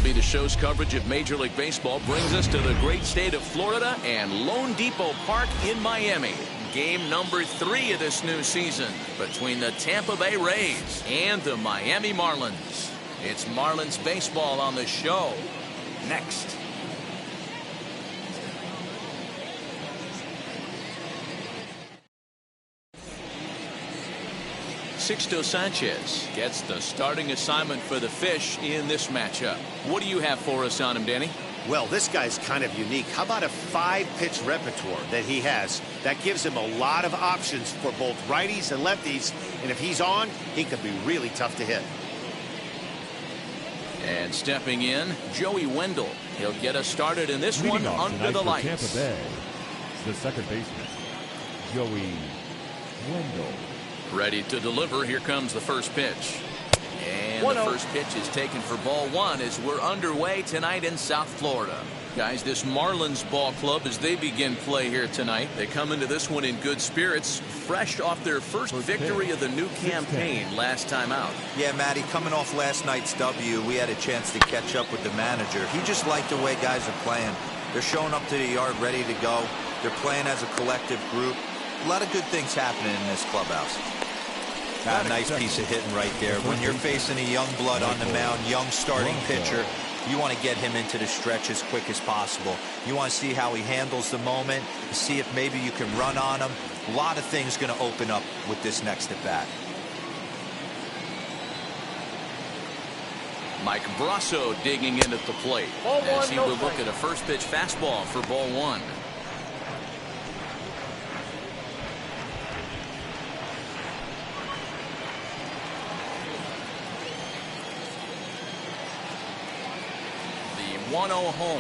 MLB The Show's coverage of Major League Baseball brings us to the great state of Florida and Lone Depot Park in Miami. Game number 3 of this new season between the Tampa Bay Rays and the Miami Marlins. It's Marlins baseball on the show next. Sixto Sanchez gets the starting assignment for the Fish in this matchup. What do you have for us on him, Danny? Well, this guy's kind of unique. How about a 5-pitch repertoire that he has? That gives him a lot of options for both righties and lefties. And if he's on, he could be really tough to hit. And stepping in, Joey Wendell. He'll get us started in this one under the lights. Tampa Bay, the second baseman, Joey Wendell. Ready to deliver. Here comes the first pitch. And the first pitch is taken for ball 1 as we're underway tonight in South Florida. Guys, this Marlins ball club, as they begin play here tonight, they come into this one in good spirits, fresh off their first victory of the new campaign last time out. Yeah, Matty, coming off last night's W, we had a chance to catch up with the manager. He just liked the way guys are playing. They're showing up to the yard ready to go. They're playing as a collective group. A lot of good things happening in this clubhouse. A nice piece of hitting right there. When you're facing a young blood on the mound, young starting pitcher, you want to get him into the stretch as quick as possible. You want to see how he handles the moment, see if maybe you can run on him. A lot of things going to open up with this next at bat. Mike Brasso digging in at the plate as he will look at a first pitch fastball for ball 1. The 1-0 home.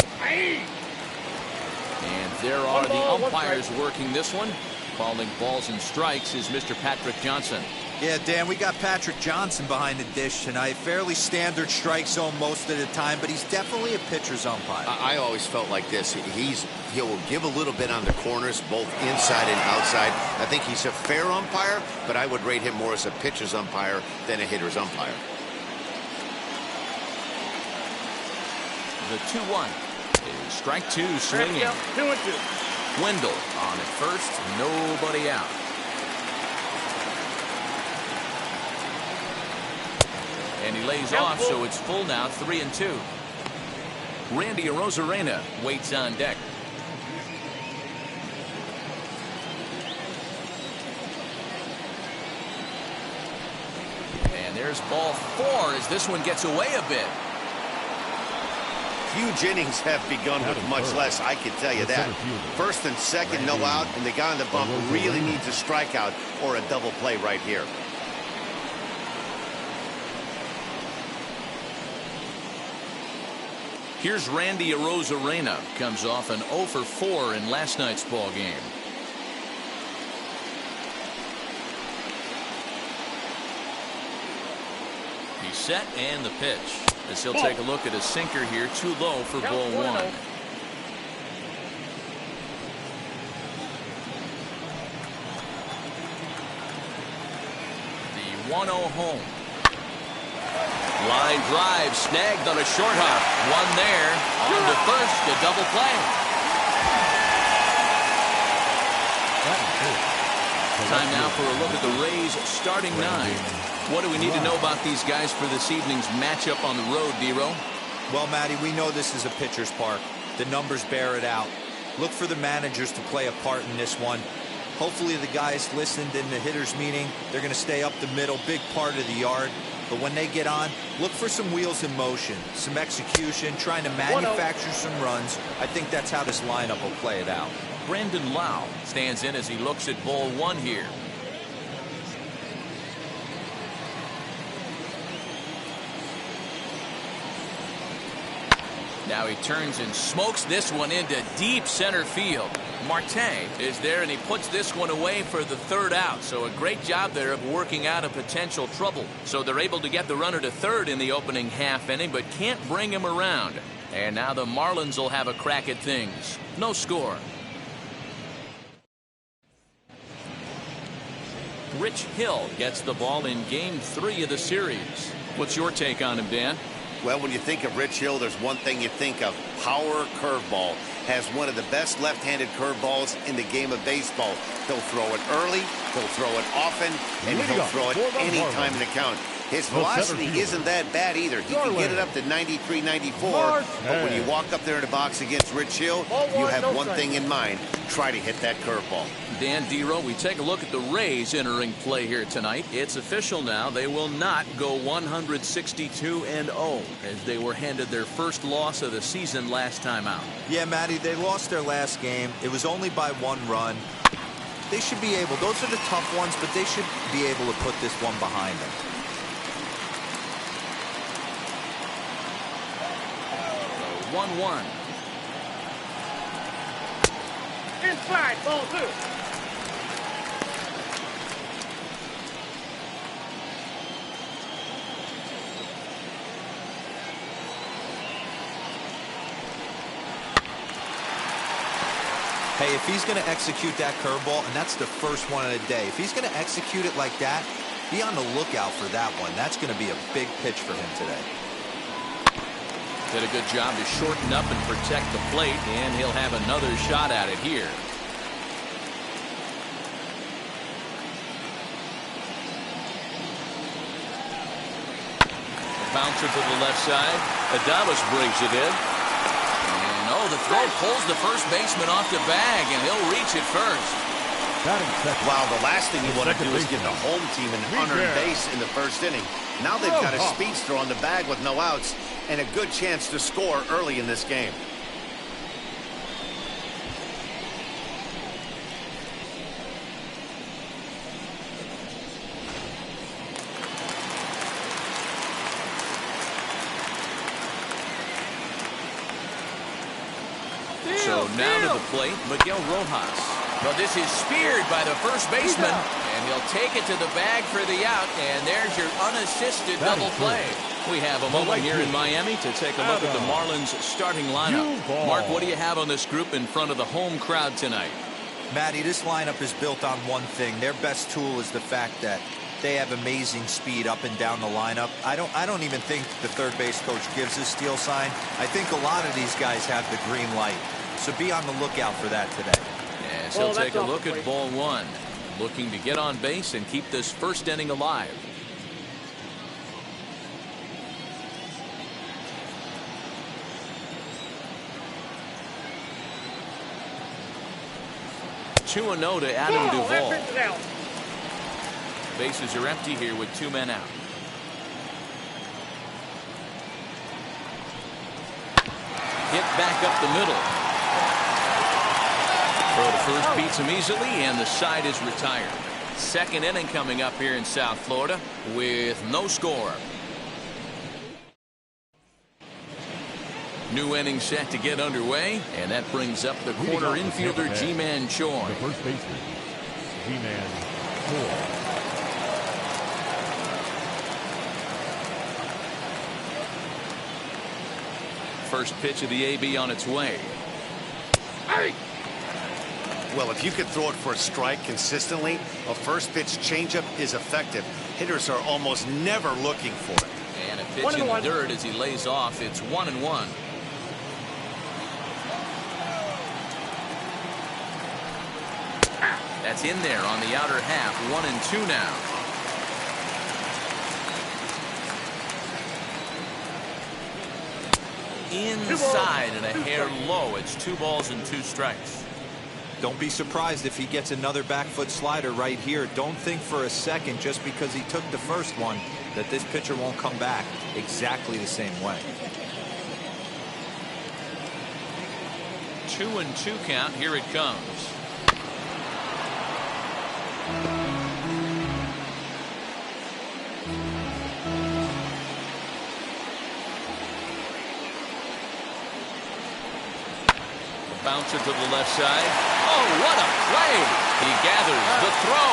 And there are the umpires working this one. Calling balls and strikes is Mr. Patrick Johnson. Yeah, Dan, we got Patrick Johnson behind the dish tonight. Fairly standard strike zone most of the time, but he's definitely a pitcher's umpire. I always felt like this. He'll give a little bit on the corners, both inside and outside. I think he's a fair umpire, but I would rate him more as a pitcher's umpire than a hitter's umpire. The 2-1 is strike 2 swinging. 2-2. Wendell on at first, nobody out. And he lays off, so it's full now, 3-2. Randy Arozarena waits on deck. And there's ball 4 as this one gets away a bit. Huge innings have begun with much less, I can tell you that. First and second, no out, and the guy on the bump really needs a strikeout or a double play right here. Here's Randy Arozarena. Comes off an 0 for 4 in last night's ball game. He's set and the pitch. As he'll take a look at a sinker here, too low for ball 1. The 1-0 home. Line drive snagged on a short hop. One there. On to first, a double play. Time now for a look at the Rays starting 9. What do we need to know about these guys for this evening's matchup on the road, D-Row? Well, Matty, we know this is a pitcher's park. The numbers bear it out. Look for the managers to play a part in this one. Hopefully the guys listened in the hitters meeting. They're going to stay up the middle, big part of the yard. But when they get on, look for some wheels in motion, some execution, trying to manufacture some runs. I think that's how this lineup will play it out. Brandon Lau stands in as he looks at ball 1 here. Now he turns and smokes this one into deep center field. Marte is there, and he puts this one away for the 3rd out. So a great job there of working out a potential trouble. So they're able to get the runner to 3rd in the opening half inning, but can't bring him around. And now the Marlins will have a crack at things. No score. Rich Hill gets the ball in game 3 of the series. What's your take on him, Dan? Well, when you think of Rich Hill, there's one thing you think of. Power curveball. Has one of the best left-handed curveballs in the game of baseball. He'll throw it early, he'll throw it often, and he'll throw it any time in the count. His velocity isn't that bad either. He can get it up to 93, 94. But when you walk up there in the box against Rich Hill, you have one thing in mind. Try to hit that curveball. Dan Dero, we take a look at the Rays entering play here tonight. It's official now. They will not go 162-0 as they were handed their first loss of the season last time out. Yeah, Matty, they lost their last game. It was only by 1 run. They should be able, those are the tough ones, but they should be able to put this one behind them. 1-1. Inside, ball 2. Hey, if he's going to execute that curveball, and that's the first one of the day, if he's going to execute it like that, be on the lookout for that one. That's going to be a big pitch for him today. Did a good job to shorten up and protect the plate, and he'll have another shot at it here. Bouncer to the left side. Adames brings it in. And oh, the throw pulls the first baseman off the bag, and he'll reach it first. Wow, the last thing you want to do is give the home team an unearned base in the first inning. Now they've got a speedster on the bag with no outs and a good chance to score early in this game. So now to the plate, Miguel Rojas. But this is speared by the first baseman, and he'll take it to the bag for the out, and there's your unassisted double play. We have a moment here in Miami to take a look at the Marlins starting lineup. Mark, what do you have on this group in front of the home crowd tonight? Matty, this lineup is built on one thing. Their best tool is the fact that they have amazing speed up and down the lineup. I don't even think the third base coach gives a steal sign. I think a lot of these guys have the green light. So be on the lookout for that today. Yes, he'll take a look at ball 1. Looking to get on base and keep this first inning alive. Two 2-0 to Adam Duvall. Bases are empty here with 2 men out. Hit back up the middle. Throw to first beats him easily, and the side is retired. Second inning coming up here in South Florida with no score. New inning set to get underway, and that brings up the corner infielder G-Man Choi. The first baseman, G-Man Choi. First pitch of the AB on its way. Hey! Well, if you could throw it for a strike consistently, a first pitch changeup is effective. Hitters are almost never looking for it. And a pitch in the dirt as he lays off. It's 1-1. That's in there on the outer half. 1-2 now. Inside and a hair low. It's 2 balls and 2 strikes. Don't be surprised if he gets another back foot slider right here. Don't think for a second, just because he took the first one, that this pitcher won't come back exactly the same way. 2-2 count. Here it comes. Bouncer to the left side. Oh, what a play! He gathers the throw.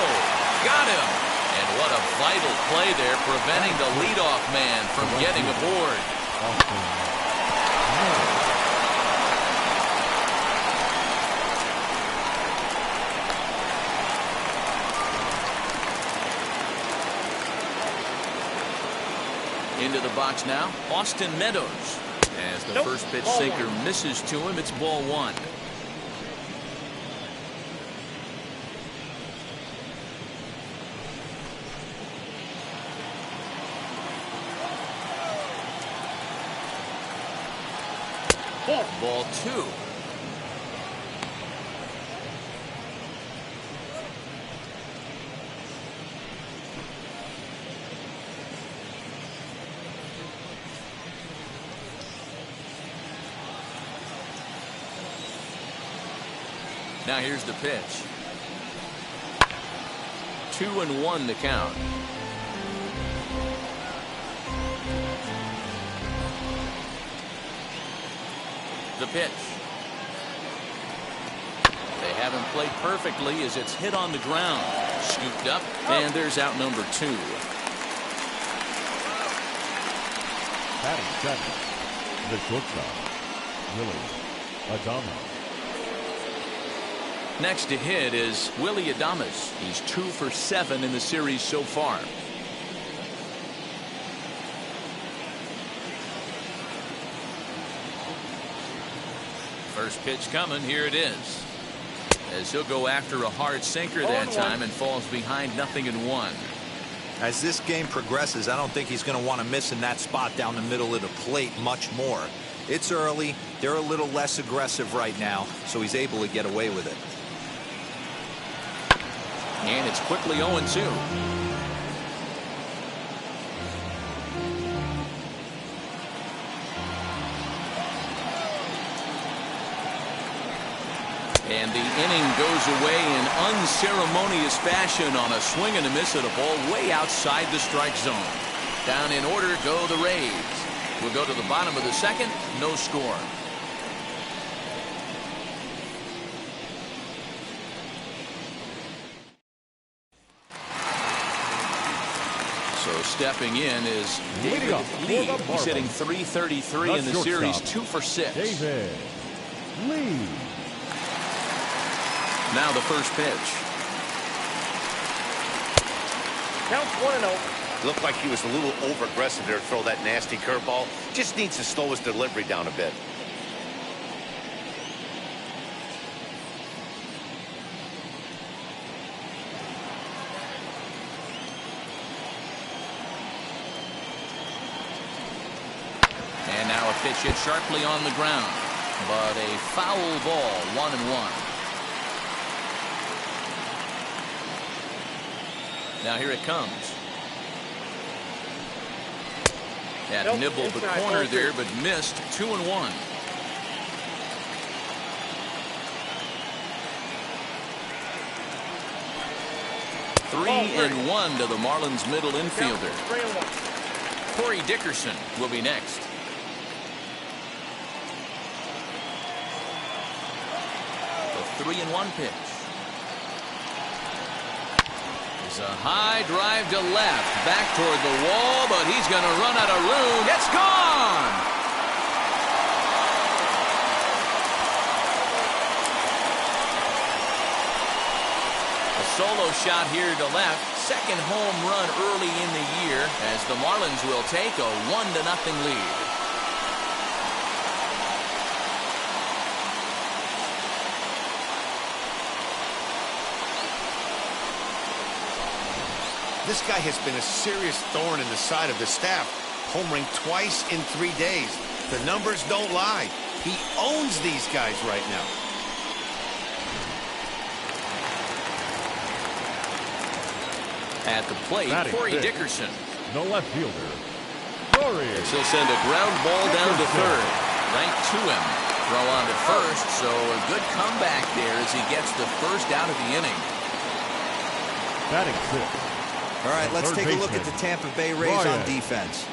Got him. And what a vital play there, preventing the leadoff man from getting aboard. Into the box now, Austin Meadows. As the first pitch sinker misses to him, it's ball one. Ball two. Now here's the pitch. 2-1 the count. The pitch. They haven't played perfectly as it's hit on the ground. Scooped up, and there's out number two. Batting second, the shortstop, Willie Adames. Next to hit is Willie Adames. He's 2 for 7 in the series so far. First pitch coming. Here it is. As he'll go after a hard sinker that time and falls behind 0-1. As this game progresses, I don't think he's going to want to miss in that spot down the middle of the plate much more. It's early. They're a little less aggressive right now, so he's able to get away with it. And it's quickly 0-2. And the inning goes away in unceremonious fashion on a swing and a miss at a ball way outside the strike zone. Down in order go the Rays. We'll go to the bottom of the second. No score. So stepping in is David Lee. He's hitting .333 in the series, 2 for 6. David Lee. Now the first pitch. Counts 1-0. Looked like he was a little over-aggressive there to throw that nasty curveball. Just needs to slow his delivery down a bit. And now a pitch hit sharply on the ground. But a foul ball, 1-1. Now here it comes. That nibbled the corner there, but missed. 2-1. Three and 1 to the Marlins middle infielder. Corey Dickerson will be next. The 3-1 pitch. A high drive to left, back toward the wall, but he's going to run out of room. It's gone. A solo shot here to left. Second home run early in the year as the Marlins will take a 1-0 lead. This guy has been a serious thorn in the side of the staff, homering twice in 3 days. The numbers don't lie. He owns these guys right now. At the plate, Corey Dickerson. No left fielder. Corey. He'll send a ground ball down to third. Right to him. Throw on to first, so a good comeback there as he gets the first out of the inning. Batting sixth. All right, let's take a look at the Tampa Bay Rays on defense.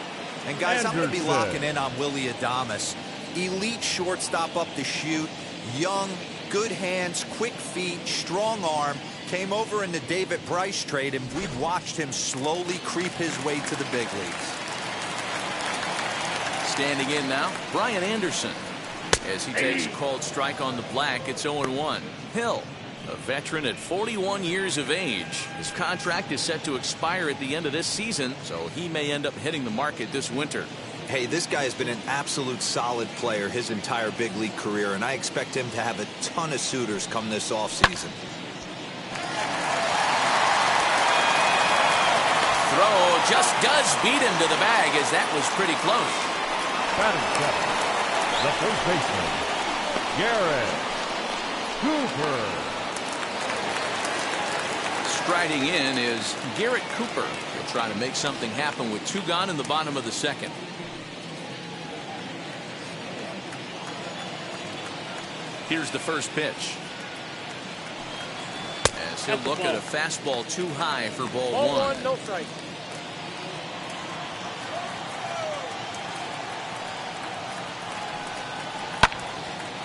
And guys, I'm going to be locking in on Willie Adames. Elite shortstop up the chute. Young, good hands, quick feet, strong arm. Came over in the David Bryce trade, and we've watched him slowly creep his way to the big leagues. Standing in now, Brian Anderson. As he takes a called strike on the black, it's 0-1. Hill A veteran at 41 years of age. His contract is set to expire at the end of this season, so he may end up hitting the market this winter. Hey, this guy has been an absolute solid player his entire big league career, and I expect him to have a ton of suitors come this offseason. Throw just does beat him to the bag, as that was pretty close. Batting seven, the first baseman, Garrett Cooper. Striding in is Garrett Cooper. He'll try to make something happen with 2 gone in the bottom of the second. Here's the first pitch. As he'll look at a fastball too high for ball one. No strike.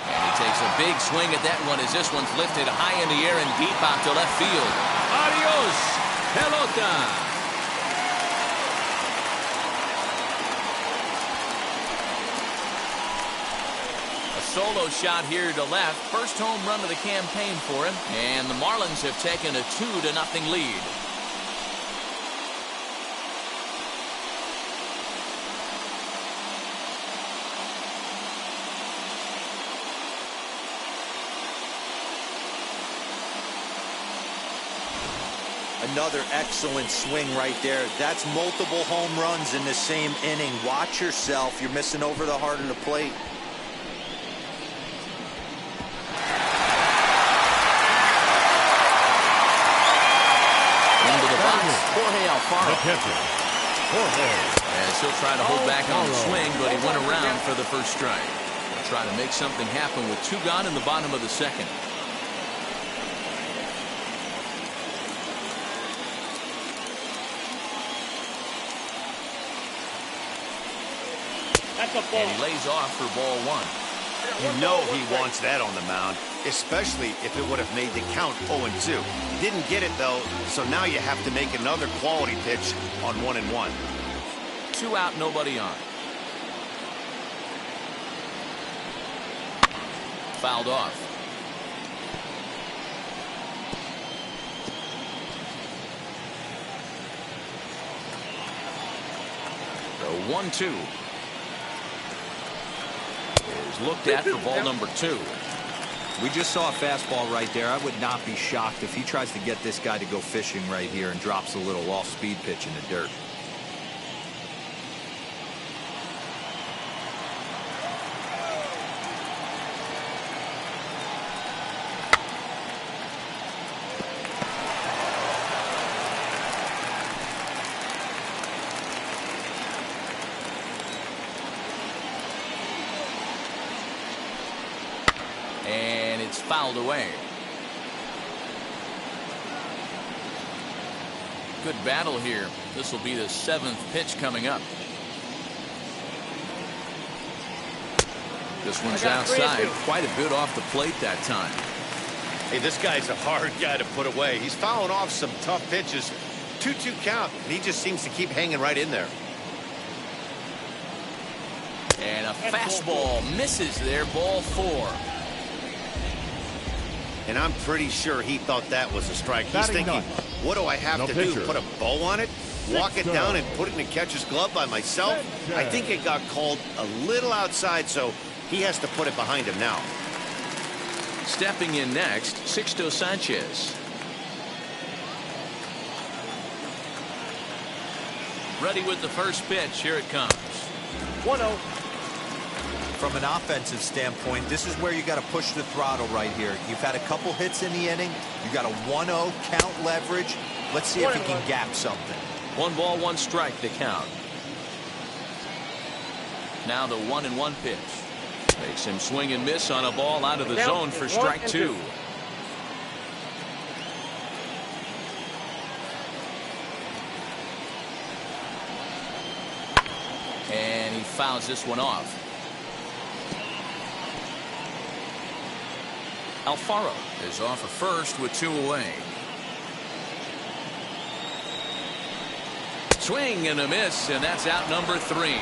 And he takes a big swing at that one as this one's lifted high in the air and deep out to left field. Adios, pelota. Solo shot here to left. First home run of the campaign for him. And the Marlins have taken a 2-0 lead. Another excellent swing right there. That's multiple home runs in the same inning. Watch yourself. You're missing over the heart of the plate. The catcher, As he'll try to hold back on the swing, but he went around for the first strike. He'll try to make something happen with 2 gone in the bottom of the second. And he lays off for ball one. You know he wants that on the mound, especially if it would have made the count 0-2. He didn't get it, though, so now you have to make another quality pitch on 1-1. 2 out, nobody on. Fouled off. The 1-2. Is looked at for ball number 2. We just saw a fastball right there. I would not be shocked if he tries to get this guy to go fishing right here and drops a little off-speed pitch in the dirt. And it's fouled away. Good battle here. This will be the 7th pitch coming up. This one's outside. Quite a bit off the plate that time. Hey, this guy's a hard guy to put away. He's fouling off some tough pitches. 2-2 count, and he just seems to keep hanging right in there. And a fastball misses there, ball 4. And I'm pretty sure he thought that was a strike. He's thinking, what do I have to do? Put a bow on it? Walk it down and put it in the catcher's glove by myself? I think it got called a little outside, so he has to put it behind him now. Stepping in next, Sixto Sanchez. Ready with the first pitch. Here it comes. 1-0. From an offensive standpoint, this is where you got to push the throttle right here. You've had a couple hits in the inning. You got a 1-0 count leverage. Let's see if he can gap something. 1 ball, 1 strike to count. Now the 1-1 pitch. Makes him swing and miss on a ball out of the zone for strike 2. And he fouls this one off. Alfaro is off at first with 2 away. Swing and a miss, and that's out number 3.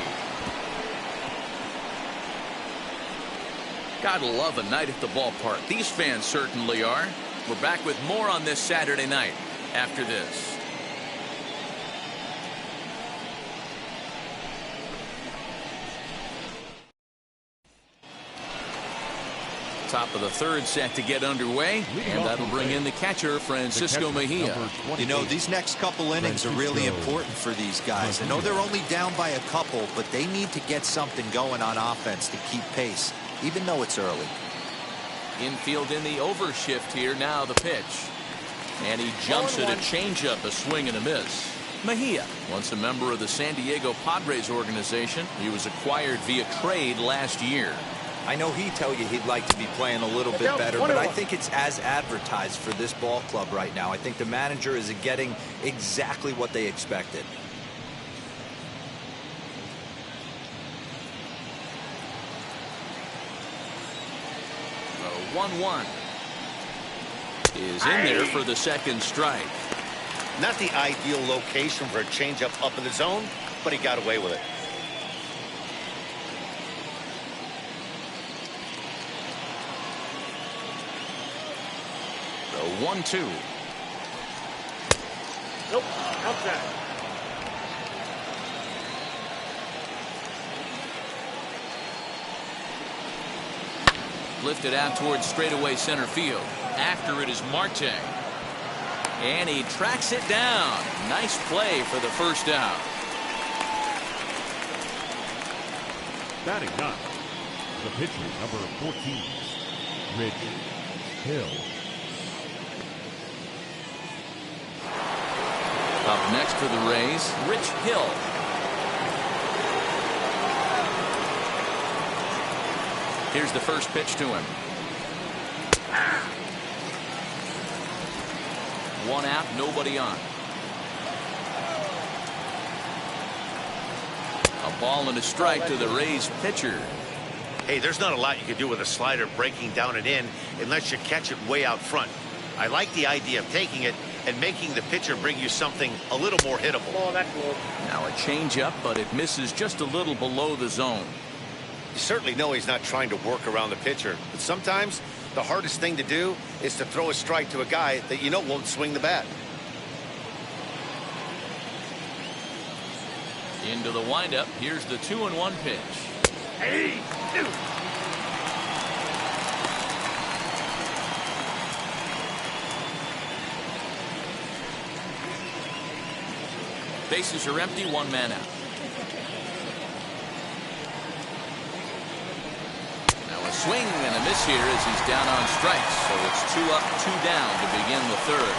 Gotta love a night at the ballpark. These fans certainly are. We're back with more on this Saturday night after this. Top of the third set to get underway, and that'll bring in the catcher, Francisco Mejia. You know, these next couple innings are really important for these guys. I know they're only down by a couple, but they need to get something going on offense to keep pace, even though it's early. Infield in the overshift here. Now the pitch. And he jumps at a changeup, a swing and a miss. Mejia, once a member of the San Diego Padres organization, he was acquired via trade last year. I know he'd tell you he'd like to be playing a little bit better, but I think it's as advertised for this ball club right now. I think the manager is getting exactly what they expected. The 1-1 is in there for the second strike. Not the ideal location for a changeup up in the zone, but he got away with it. The 1-2. Nope, outside. Lifted out towards straightaway center field. After it is Marte. And he tracks it down. Nice play for the first out. Batting ninth, the pitcher, number 14, Rich Hill. Up next for the Rays, Rich Hill. Here's the first pitch to him. One out, nobody on. A ball and a strike to the Rays pitcher. Hey, there's not a lot you can do with a slider breaking down and in unless you catch it way out front. I like the idea of taking it and making the pitcher bring you something a little more hittable. Oh, that's low. Now a changeup, but it misses just a little below the zone. You certainly know he's not trying to work around the pitcher, but sometimes the hardest thing to do is to throw a strike to a guy that you know won't swing the bat. Into the windup. Here's the 2-1 pitch. Hey, dude. Bases are empty, one man out. Now a swing and a miss here as he's down on strikes. So it's 2 up, 2 down to begin the third.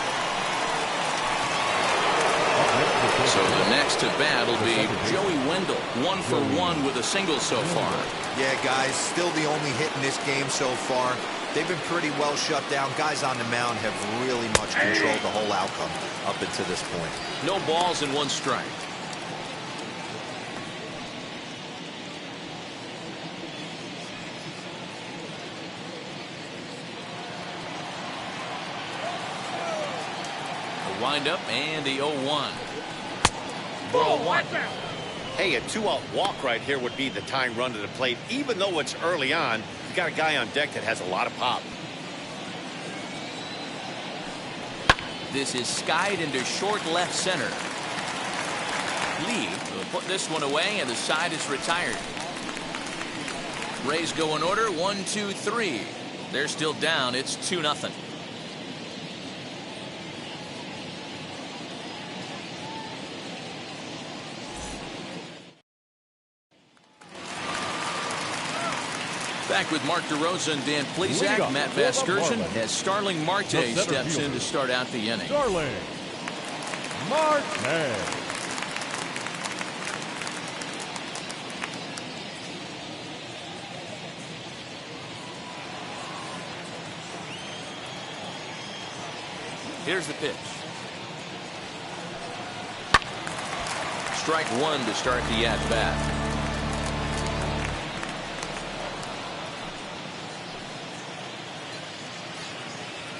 So the next to bat will be Joey Wendell, 1 for 1 with a single so far. Yeah, guys, still the only hit in this game so far. They've been pretty well shut down. Guys on the mound have really much controlled the whole outcome up until this point. No balls and 1 strike. The windup and the 0-1. Ball 1. Hey, a 2-out walk right here would be the tying run to the plate. Even though it's early on, you've got a guy on deck that has a lot of pop. This is skied into short left center. Lee will put this one away, and the side is retired. Rays go in order, 1, 2, 3. They're still down. It's 2-0. Back with Mark DeRosa and Dan Plesac. Matt Vasgersian as Starling Marte steps in to start out the inning. Starling Marte. Here's the pitch. Strike 1 to start the at-bat.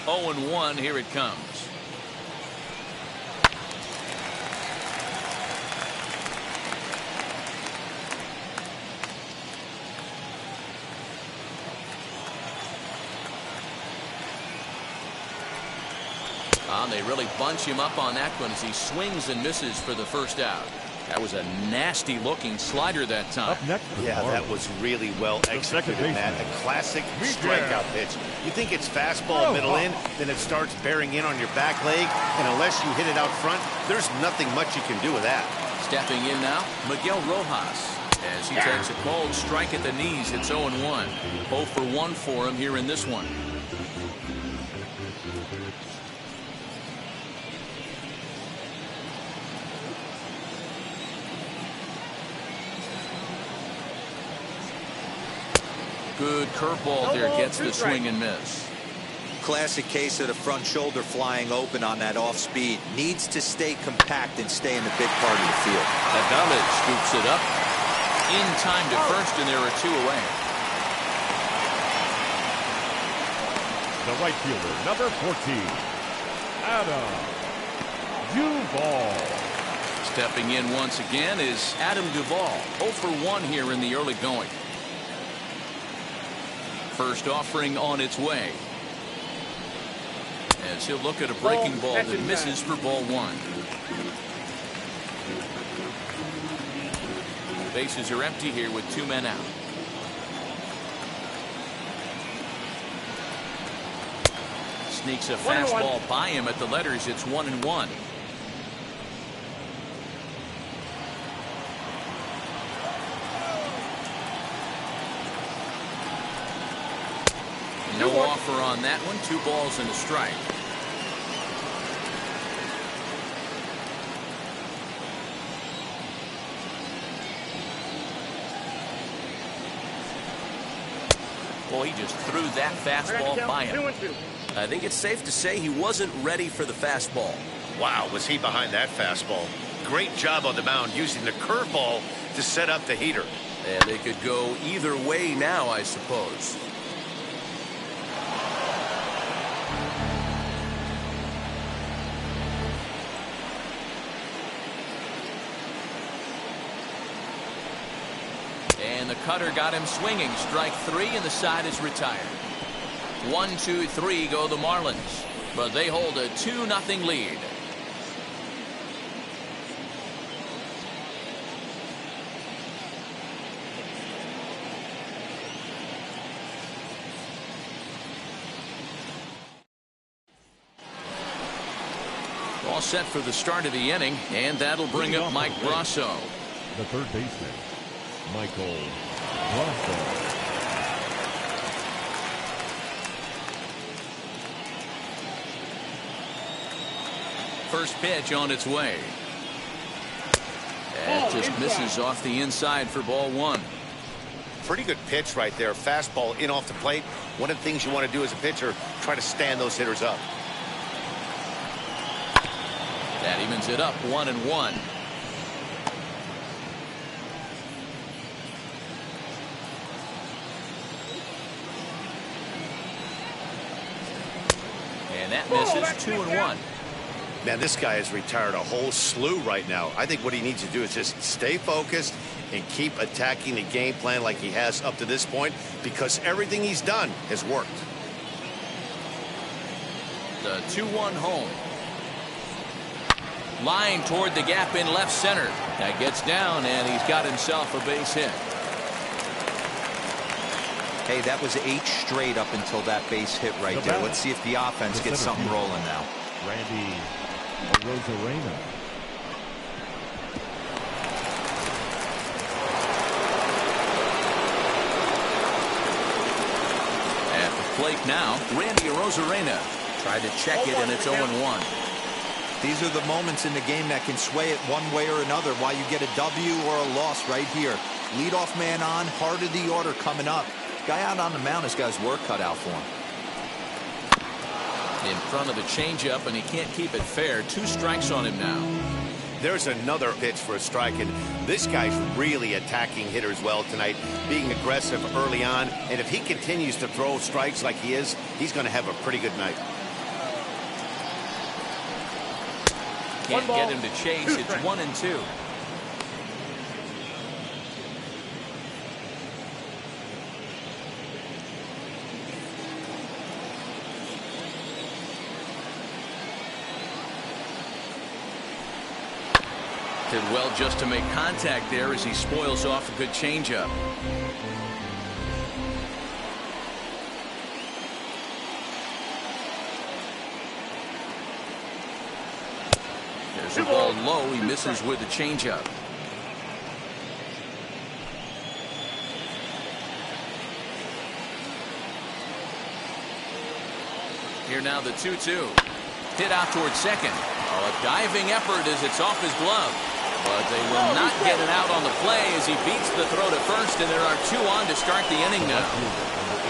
0-1, here it comes. They really bunch him up on that one as he swings and misses for the first out. That was a nasty looking slider that time. Up next, yeah, that was really well executed, Matt. A classic strikeout pitch. You think it's fastball middle in, then it starts bearing in on your back leg, and unless you hit it out front, there's nothing much you can do with that. Stepping in now, Miguel Rojas. As he takes a cold strike at the knees, it's 0-1. 0 for 1 for him here in this one. Good curveball there, gets the swing and miss. Classic case of the front shoulder flying open on that off speed. Needs to stay compact and stay in the big part of the field. Adames scoops it up in time to first, and there are 2 away. The right fielder, number 14, Adam Duvall. Stepping in once again is Adam Duvall. 0 for 1 here in the early going. First offering on its way. As he'll look at a breaking ball that misses for ball 1. Bases are empty here with 2 men out. Sneaks a fastball by him at the letters. It's 1-1. No offer on that one. 2 balls and a strike. Boy, he just threw that fastball by him. 2-2. I think it's safe to say he wasn't ready for the fastball. Wow, was he behind that fastball. Great job on the mound using the curveball to set up the heater. And they could go either way now, I suppose. And the cutter got him swinging. Strike 3, and the side is retired. 1-2-3 go the Marlins, but they hold a 2-0 lead. All set for the start of the inning, and that'll bring up Mike Brasso. The third baseman, Michael Brasso. First pitch on its way. That just misses off the inside for ball 1. Pretty good pitch right there. Fastball in off the plate. One of the things you want to do as a pitcher, try to stand those hitters up. That evens it up 1-1. And that misses 2-1. Man, this guy has retired a whole slew right now. I think what he needs to do is just stay focused and keep attacking the game plan like he has up to this point, because everything he's done has worked. The 2-1 home. Line toward the gap in left center. That gets down, and he's got himself a base hit. Hey, that was 8 straight up until that base hit right there. Let's see if the offense gets something rolling now. Randy Rosarena. At the plate now, Randy Rosarena tried to check it, and it's 0-1. These are the moments in the game that can sway it one way or another, why you get a W or a loss right here. Leadoff man on, heart of the order coming up. Guy out on the mound has got his work cut out for him. In front of the changeup, and he can't keep it fair. 2 strikes on him now. There's another pitch for a strike, and this guy's really attacking hitters well tonight, being aggressive early on, and if he continues to throw strikes like he is, he's going to have a pretty good night. Can't get him to chase. It's 1-2. Did well just to make contact there as he spoils off a good changeup. There's the ball low. He misses with the changeup. Here now the 2-2. Hit out towards second. A diving effort as it's off his glove. But they will not get it out on the play as he beats the throw to first, and there are 2 on to start the inning now.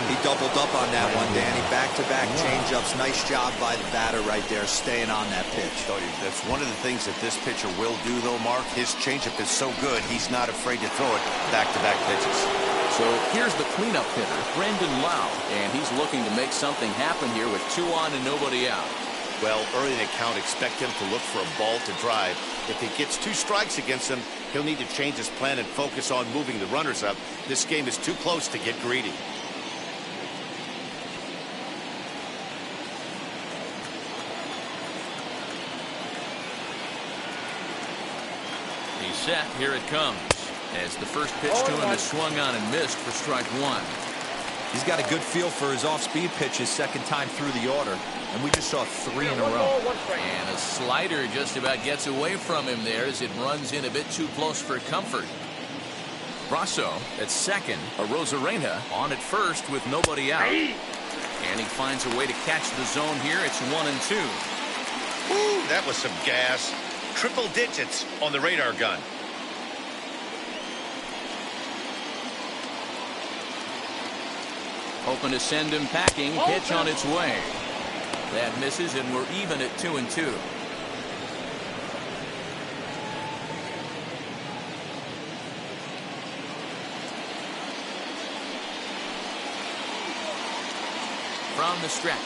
He doubled up on that one, Danny. Back-to-back change-ups. Nice job by the batter right there, staying on that pitch. That's one of the things that this pitcher will do, though, Mark. His changeup is so good, he's not afraid to throw it back-to-back pitches. So here's the cleanup hitter, Brendan Lau, and he's looking to make something happen here with 2 on and nobody out. Well, early in the count, expect him to look for a ball to drive. If he gets 2 strikes against him, he'll need to change his plan and focus on moving the runners up. This game is too close to get greedy. He's set. Here it comes. As the first pitch to him is swung on and missed for strike 1. He's got a good feel for his off-speed pitches second time through the order. And we just saw 3 in a row. And a slider just about gets away from him there as it runs in a bit too close for comfort. Brasso at second. Arozarena on at first with nobody out. And he finds a way to catch the zone here. It's 1-2. Woo, that was some gas. Triple digits on the radar gun. Hoping to send him packing. Pitch on its way. That misses, and we're even at 2-2. From the stretch.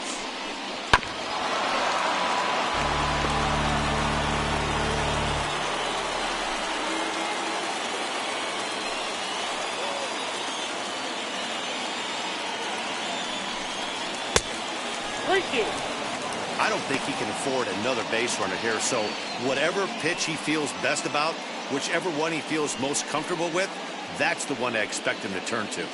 I don't think he can afford another base runner here, so whatever pitch he feels best about, whichever one he feels most comfortable with, that's the one I expect him to turn to. And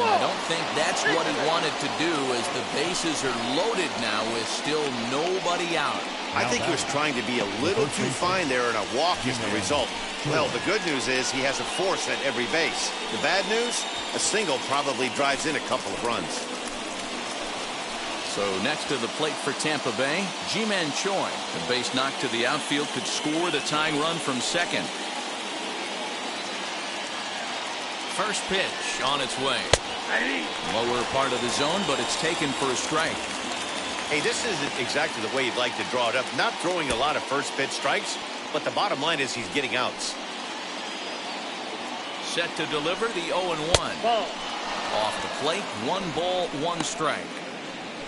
I don't think that's what he wanted to do, as the bases are loaded now with still nobody out. I think he was trying to be a little too fine there, and a walk is the result. Well, the good news is he has a force at every base. The bad news, a single probably drives in a couple of runs. So next to the plate for Tampa Bay, Ji-Man Choi. The base knock to the outfield could score the tying run from second. First pitch on its way. Lower part of the zone, but it's taken for a strike. Hey, this isn't exactly the way you'd like to draw it up. Not throwing a lot of first pitch strikes, but the bottom line is he's getting outs. Set to deliver the 0-1. Off the plate, 1 ball, 1 strike.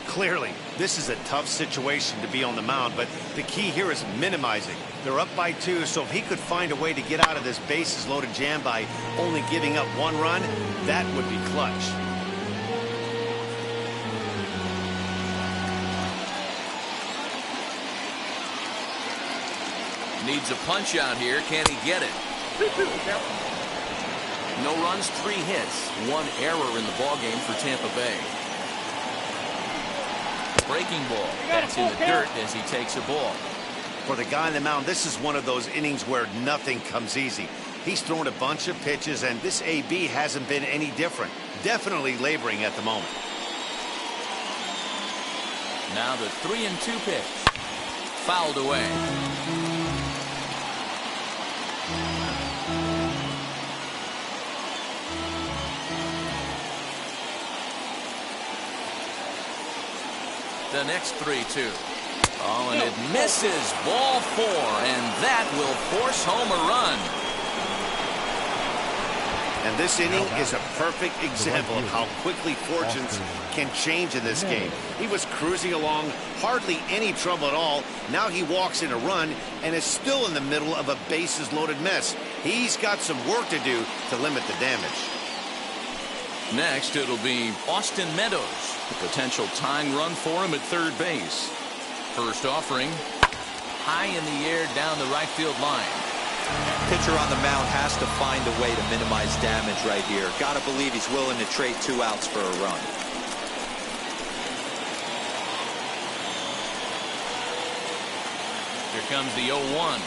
Clearly, this is a tough situation to be on the mound, but the key here is minimizing. They're up by 2, so if he could find a way to get out of this bases loaded jam by only giving up 1 run, that would be clutch. Needs a punch out here. Can he get it? No runs, 3 hits. 1 error in the ballgame for Tampa Bay. Breaking ball. That's in the dirt as he takes a ball. For the guy on the mound, this is one of those innings where nothing comes easy. He's thrown a bunch of pitches, and this AB hasn't been any different. Definitely laboring at the moment. Now the 3-2 pitch. Fouled away. The next 3-2. Oh, and it misses. Ball 4, and that will force home a run. And this inning is a perfect example of how quickly fortunes can change in this game. He was cruising along, hardly any trouble at all. Now he walks in a run and is still in the middle of a bases loaded mess. He's got some work to do to limit the damage. Next, it'll be Austin Meadows. A potential tying run for him at third base. First offering. High in the air down the right field line. Pitcher on the mound has to find a way to minimize damage right here. Gotta believe he's willing to trade 2 outs for a run. Here comes the 0-1.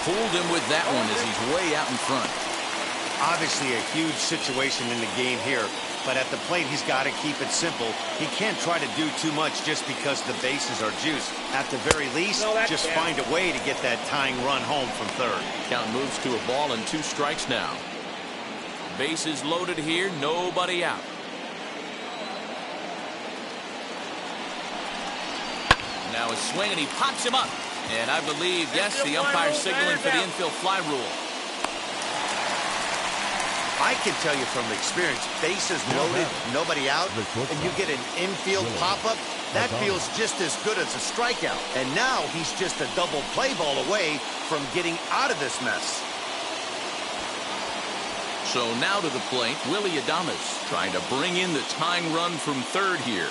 Fooled him with that one as he's way out in front. Obviously a huge situation in the game here, but at the plate he's got to keep it simple. He can't try to do too much just because the bases are juiced. At the very least, just find a way to get that tying run home from third. Count moves to a ball and 2 strikes now. Bases loaded here, nobody out. Now a swing and he pops him up. And I believe, yes, the umpire signaling for the infield fly rule. I can tell you from experience, bases loaded, nobody out, and you get an infield pop-up, that feels just as good as a strikeout. And now he's just a double play ball away from getting out of this mess. So now to the plate, Willie Adames trying to bring in the tying run from third here.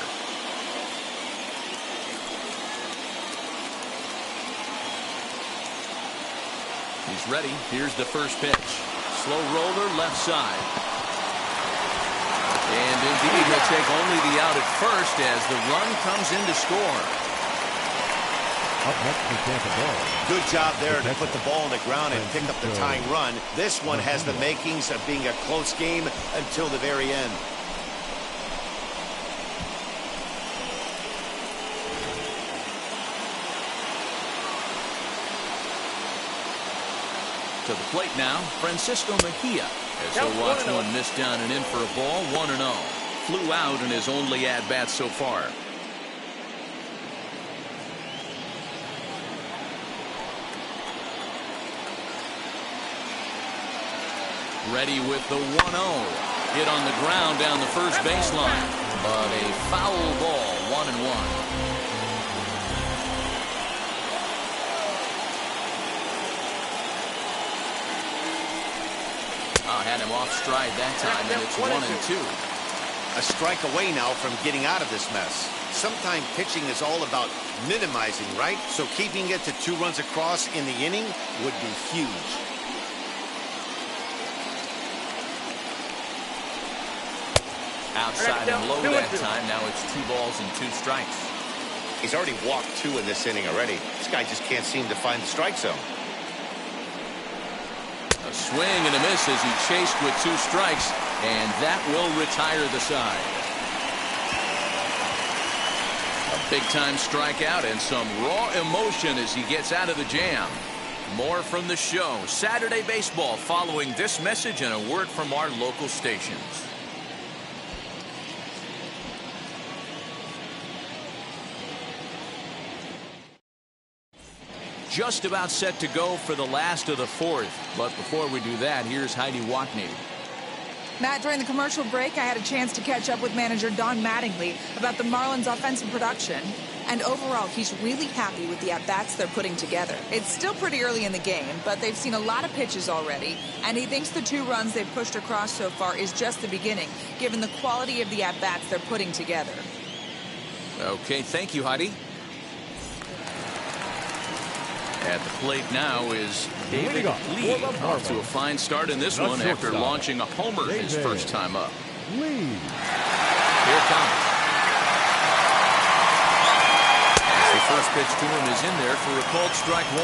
He's ready. Here's the first pitch. Slow roller left side. And indeed, he'll take only the out at first as the run comes in to score. Up next for Tampa Bay. Good job there to put the ball on the ground and pick up the tying run. This one has the makings of being a close game until the very end. To the plate now, Francisco Mejia, as he'll watch one miss down and in for a ball, 1-0. Flew out in his only at-bat so far. Ready with the 1-0. Hit on the ground down the first baseline, but a foul ball, 1-1. Had him off stride that time, and it's 1-2. A strike away now from getting out of this mess. Sometimes pitching is all about minimizing, right? So keeping it to 2 runs across in the inning would be huge. Outside and low that time. Now it's 2 balls and 2 strikes. He's already walked 2 in this inning already. This guy just can't seem to find the strike zone. A swing and a miss as he chased with 2 strikes, and that will retire the side. A big-time strikeout and some raw emotion as he gets out of the jam. More from the show. Saturday Baseball following this message and a word from our local stations. Just about set to go for the last of the 4th. But before we do that, here's Heidi Watney. Matt, during the commercial break, I had a chance to catch up with manager Don Mattingly about the Marlins' offensive production. And overall, he's really happy with the at-bats they're putting together. It's still pretty early in the game, but they've seen a lot of pitches already. And he thinks the 2 runs they've pushed across so far is just the beginning, given the quality of the at-bats they're putting together. Okay, thank you, Heidi. At the plate now is David Lee, off to a fine start in this one after launching a homer his first time up. Lee. Here it comes. As the first pitch to him is in there for a called strike 1.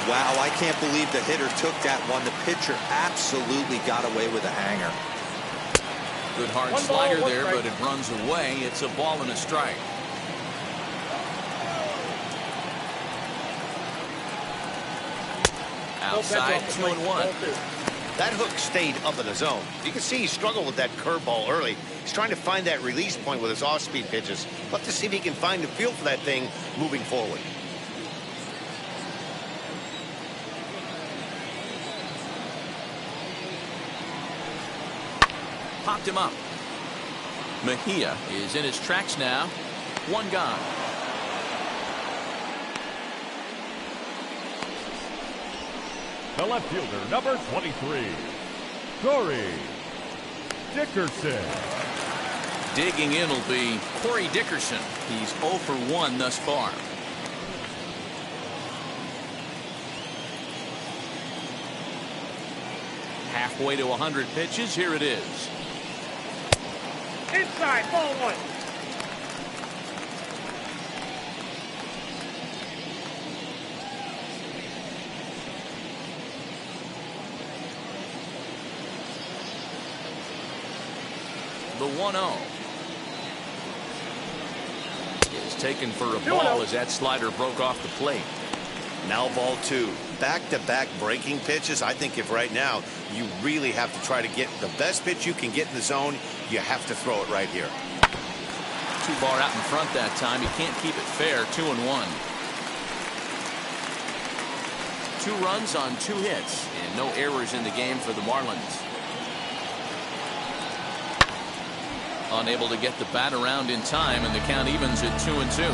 Wow, I can't believe the hitter took that one. The pitcher absolutely got away with a hanger. Good hard slider there, but it runs away. It's a ball and a strike. Outside, 2-1. That hook stayed up in the zone. You can see he struggled with that curveball early. He's trying to find that release point with his off-speed pitches. Love to see if he can find the feel for that thing moving forward. Popped him up. Mejia is in his tracks now. 1 gone. The left fielder, number 23, Corey Dickerson. Digging in will be Corey Dickerson. He's 0 for 1 thus far. Halfway to 100 pitches. Here it is. Inside, ball 1. The 1-0 is taken for a ball as that slider broke off the plate. Now ball 2. Back-to-back breaking pitches. I think if right now you really have to try to get the best pitch you can get in the zone, you have to throw it right here. 2-bar out in front that time. He can't keep it fair. 2-1. 2 runs on 2 hits and no errors in the game for the Marlins. Unable to get the bat around in time, and the count evens at 2-2.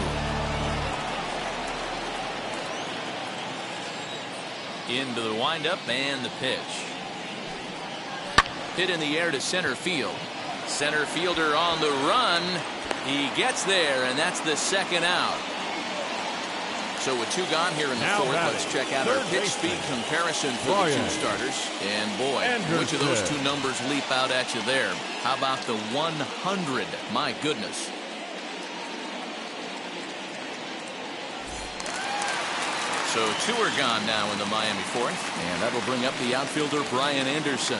Into the windup and the pitch. Hit in the air to center field. Center fielder on the run. He gets there, and that's the second out. So with 2 gone here in the fourth, let's check out our pitch speed comparison for the 2 starters. And boy, which of those 2 numbers leap out at you there? How about the 100? My goodness. So 2 are gone now in the Miami fourth, and that'll bring up the outfielder Brian Anderson.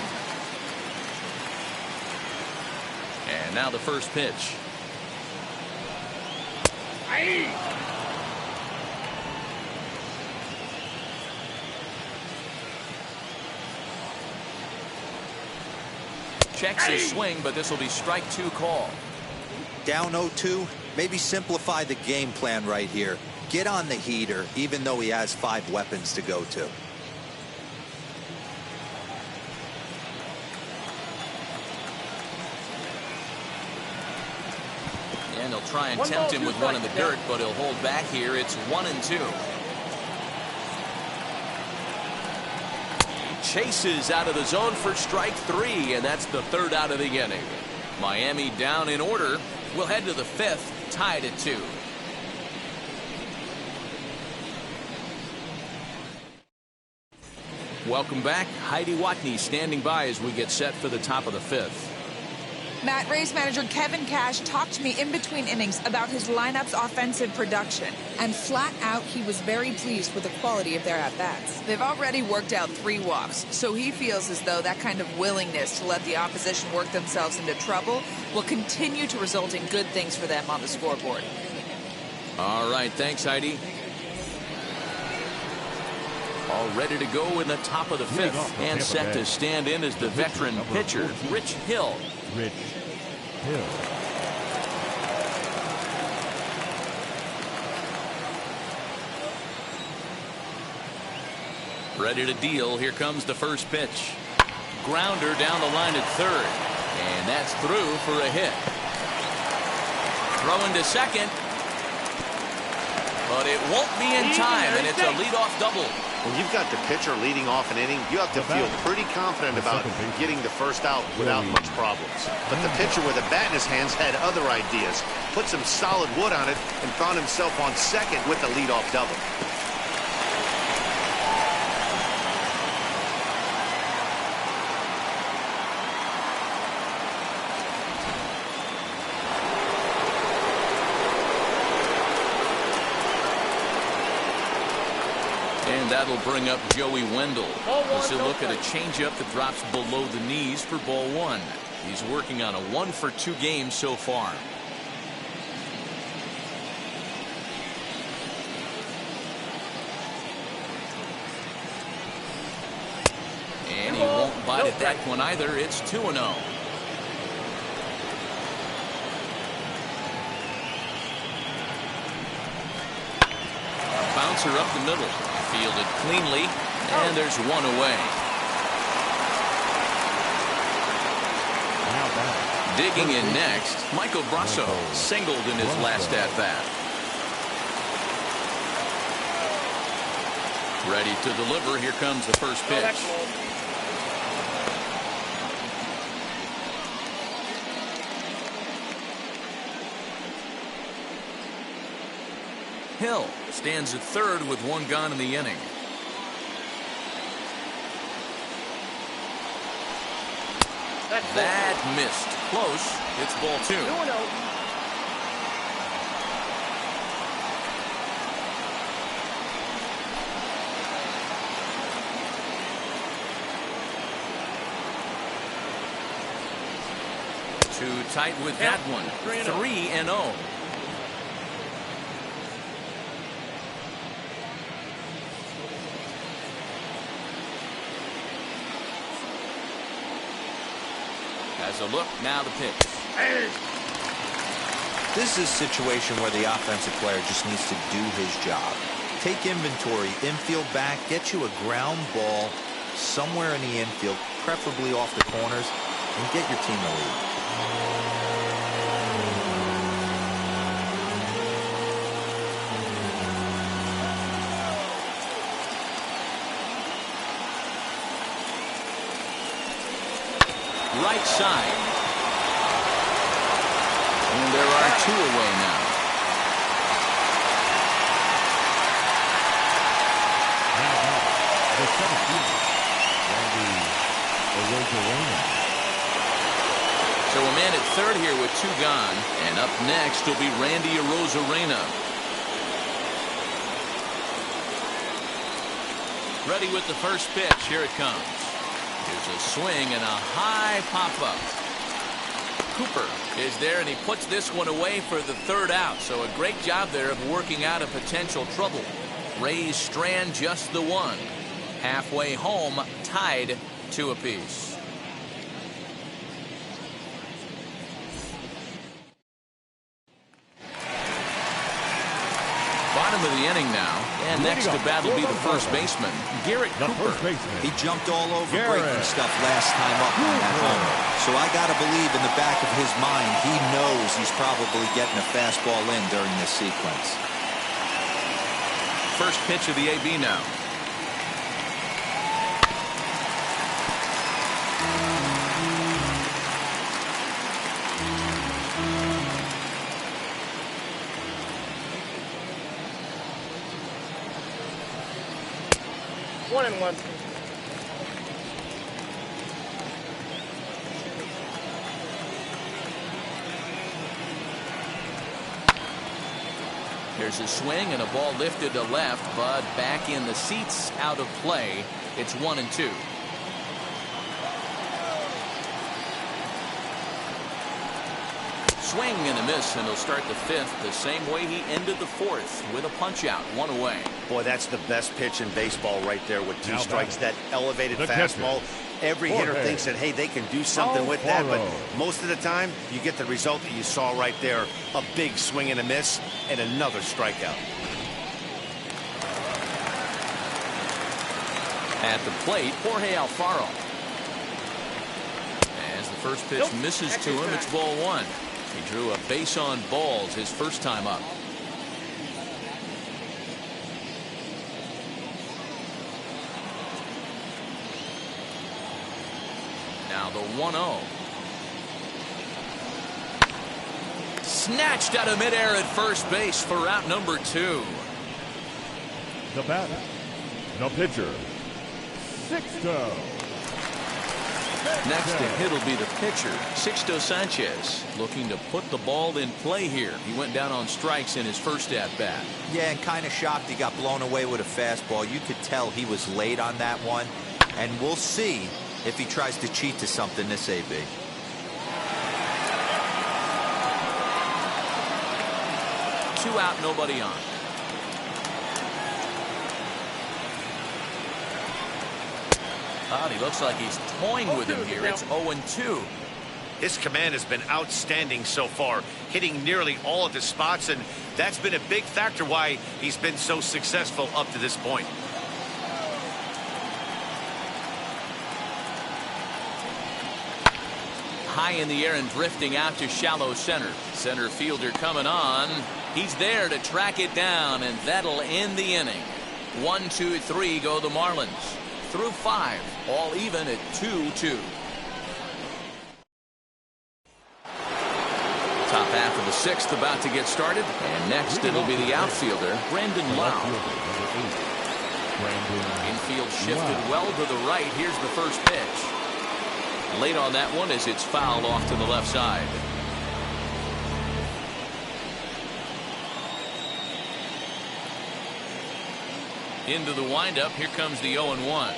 And now the first pitch. Aye. Checks his swing, but this will be strike 2 call. Down 0-2. Maybe simplify the game plan right here. Get on the heater, even though he has 5 weapons to go to. And he'll try and tempt him with one in the dirt, but he'll hold back here. It's 1-2. Chases out of the zone for strike 3, and that's the 3rd out of the inning. Miami down in order. We'll head to the 5th, tied at 2. Welcome back. Heidi Watney standing by as we get set for the top of the 5th. Matt, Rays manager Kevin Cash talked to me in between innings about his lineup's offensive production. And flat out, he was very pleased with the quality of their at-bats. They've already worked out 3 walks, so he feels as though that kind of willingness to let the opposition work themselves into trouble will continue to result in good things for them on the scoreboard. All right, thanks, Heidi. All ready to go in the top of the 5th, and set to stand in as the veteran pitcher, Rich Hill. Rich Hill. Ready to deal. Here comes the first pitch. Grounder down the line at 3rd. And that's through for a hit. Throwing to 2nd. But it won't be in time, and it's a leadoff double. When you've got the pitcher leading off an inning, you have to feel pretty confident about getting the first out without much problems. But the pitcher with a bat in his hands had other ideas. Put some solid wood on it and found himself on 2nd with the leadoff double. And that'll bring up Joey Wendell as he'll look at a changeup that drops below the knees for ball 1. He's working on a 1-for-2 game so far. And he won't bite at that one either. It's 2-0. Bouncer up the middle. Fielded cleanly, and there's 1 away. Digging in next, Michael Brasso singled in his last at-bat. Ready to deliver. Here comes the first pitch. Hill stands at third with one gone in the inning. That missed. Close. It's ball 2. 2-0. Too tight with that one. 3-0. As a look, now the pitch. This is a situation where the offensive player just needs to do his job. Take inventory, infield back, get you a ground ball somewhere in the infield, preferably off the corners, and get your team a lead. Right side. And there are 2 away now. The center fielder, Randy. So a man at third here with 2 gone. And up next will be Randy Arozarena. Ready with the first pitch. Here it comes. Here's a swing and a high pop-up. Cooper is there, and he puts this one away for the 3rd out. So a great job there of working out a potential trouble. Rays strand just the 1. Halfway home, tied 2 apiece. Bottom of the inning now, and next to bat will be the first baseman, Garrett Cooper. He jumped all over breaking stuff last time up on that homer. So I got to believe in the back of his mind, he knows he's probably getting a fastball in during this sequence. First pitch of the AB now. One and one. There's a swing and a ball lifted to left, but back in the seats, out of play. It's 1-2. Swing and a miss, and he'll start the 5th the same way he ended the 4th with a punch out, 1 away. Boy, that's the best pitch in baseball right there with 2 strikes. That elevated the fastball. Every hitter Jorge. thinks that, hey, they can do something with that, but most of the time you get the result that you saw right there. A big swing and a miss and another strikeout. At the plate, Jorge Alfaro. As the first pitch misses to him, it's ball 1. He drew a base on balls his first time up. Now the 1-0. Snatched out of midair at first base for out number 2. The batter, the pitcher, Sixto. Next to hit will be the pitcher, Sixto Sanchez, looking to put the ball in play here. He went down on strikes in his first at-bat. Yeah, and kind of shocked he got blown away with a fastball. You could tell he was late on that one, and we'll see if he tries to cheat to something this AB. Two out, nobody on. He looks like he's toying with him here. It's 0-2. His command has been outstanding so far, hitting nearly all of his spots, and that's been a big factor why he's been so successful up to this point. High in the air and drifting out to shallow center. Center fielder coming on. He's there to track it down, and that'll end the inning. 1, 2, 3 go the Marlins. Through 5, all even at 2-2. Top half of the sixth about to get started. And next it'll be the outfielder, Brandon Lau. Infield shifted well to the right. Here's the first pitch. Late on that one as it's fouled off to the left side. Into the windup. Here comes the 0-1.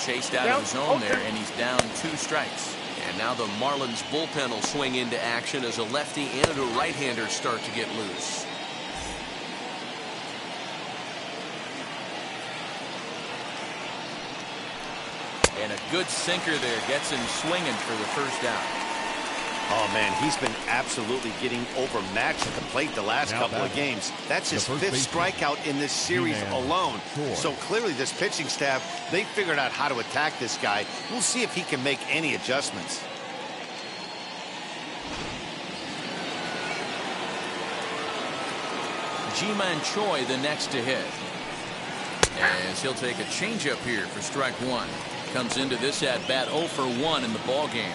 Chased out of the zone there, and he's down 2 strikes. And now the Marlins bullpen will swing into action as a lefty and a right-hander start to get loose. And a good sinker there gets him swinging for the first out. Oh, man, he's been absolutely getting overmatched at the plate the last couple of games. That's his 5th strikeout in this series alone. So clearly this pitching staff, they figured out how to attack this guy. We'll see if he can make any adjustments. Ji-Man Choi the next to hit. As he'll take a changeup here for strike 1. Comes into this at bat 0 for 1 in the ball game.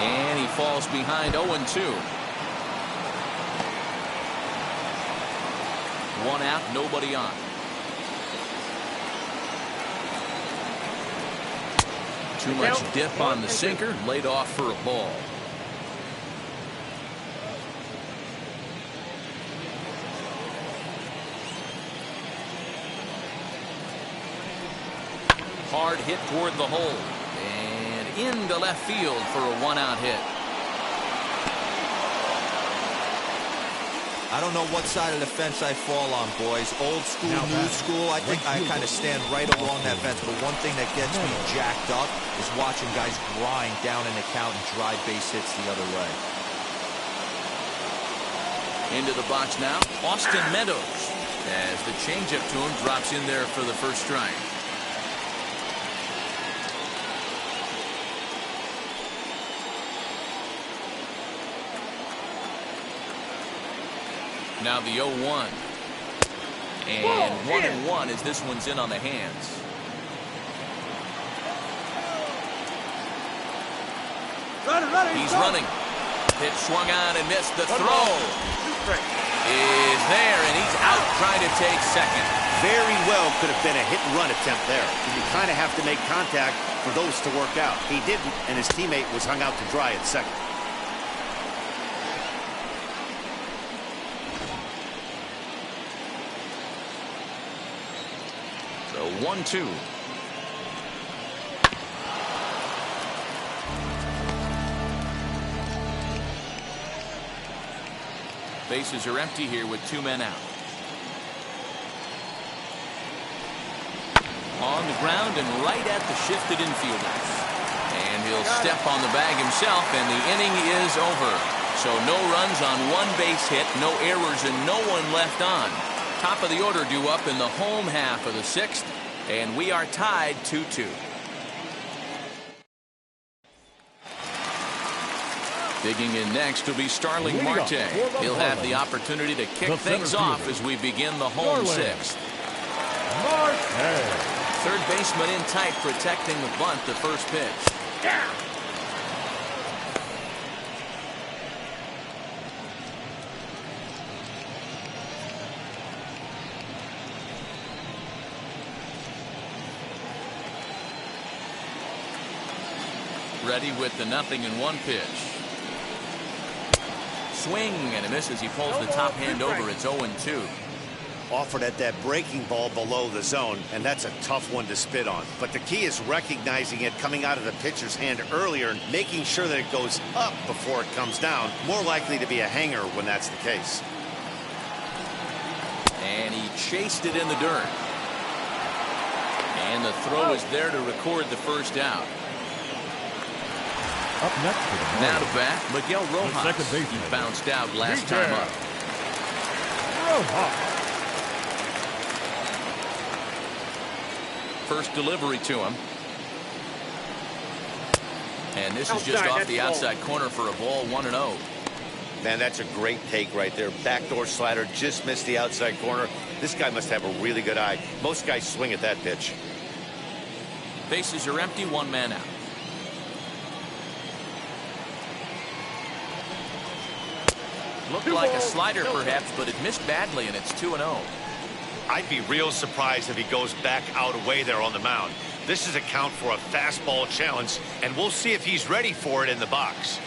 And he falls behind 0-2. 1 out, nobody on. Too much dip on the sinker, laid off for a ball. Hard hit toward the hole. And into left field for a 1-out hit. I don't know what side of the fence I fall on, boys. Old school, new school. I think I kind of stand right along that fence. But one thing that gets me jacked up is watching guys grind down in the count and drive base hits the other way. Into the box now, Austin Meadows. As the changeup to him drops in there for the first strike. Now the 0-1. And 1-1 as this one's in on the hands. He's running. Pitch swung on and missed. The throw is there, and he's out trying to take second. Very well could have been a hit-and-run attempt there. You kind of have to make contact for those to work out. He didn't, and his teammate was hung out to dry at second. So 1-2. Bases are empty here with 2 men out. On the ground and right at the shifted infielders. And he'll step on the bag himself, and the inning is over. So no runs on 1 base hit, no errors, and no one left on. Top of the order due up in the home half of the 6th, and we are tied 2-2. Digging in next will be Starling Marte. He'll have the opportunity to kick things off as we begin the home 6th. Third baseman in tight, protecting the bunt, the first pitch. Ready with the 0-1 pitch. Swing and a miss as he pulls the top hand over. It's 0-2. Offered at that breaking ball below the zone, and that's a tough one to spit on. But the key is recognizing it coming out of the pitcher's hand earlier and making sure that it goes up before it comes down. More likely to be a hanger when that's the case. And he chased it in the dirt. And the throw is there to record the first out. Up next now to bat, Miguel Rojas. He bounced out last time up. First delivery to him. And this is just off the outside corner for a ball, 1-0. Man, that's a great take right there. Backdoor slider, just missed the outside corner. This guy must have a really good eye. Most guys swing at that pitch. Bases are empty, one man out. Looked like a slider perhaps, but it missed badly, and it's 2-0. I'd be real surprised if he goes back out away there on the mound. This is a count for a fastball challenge, and we'll see if he's ready for it in the box.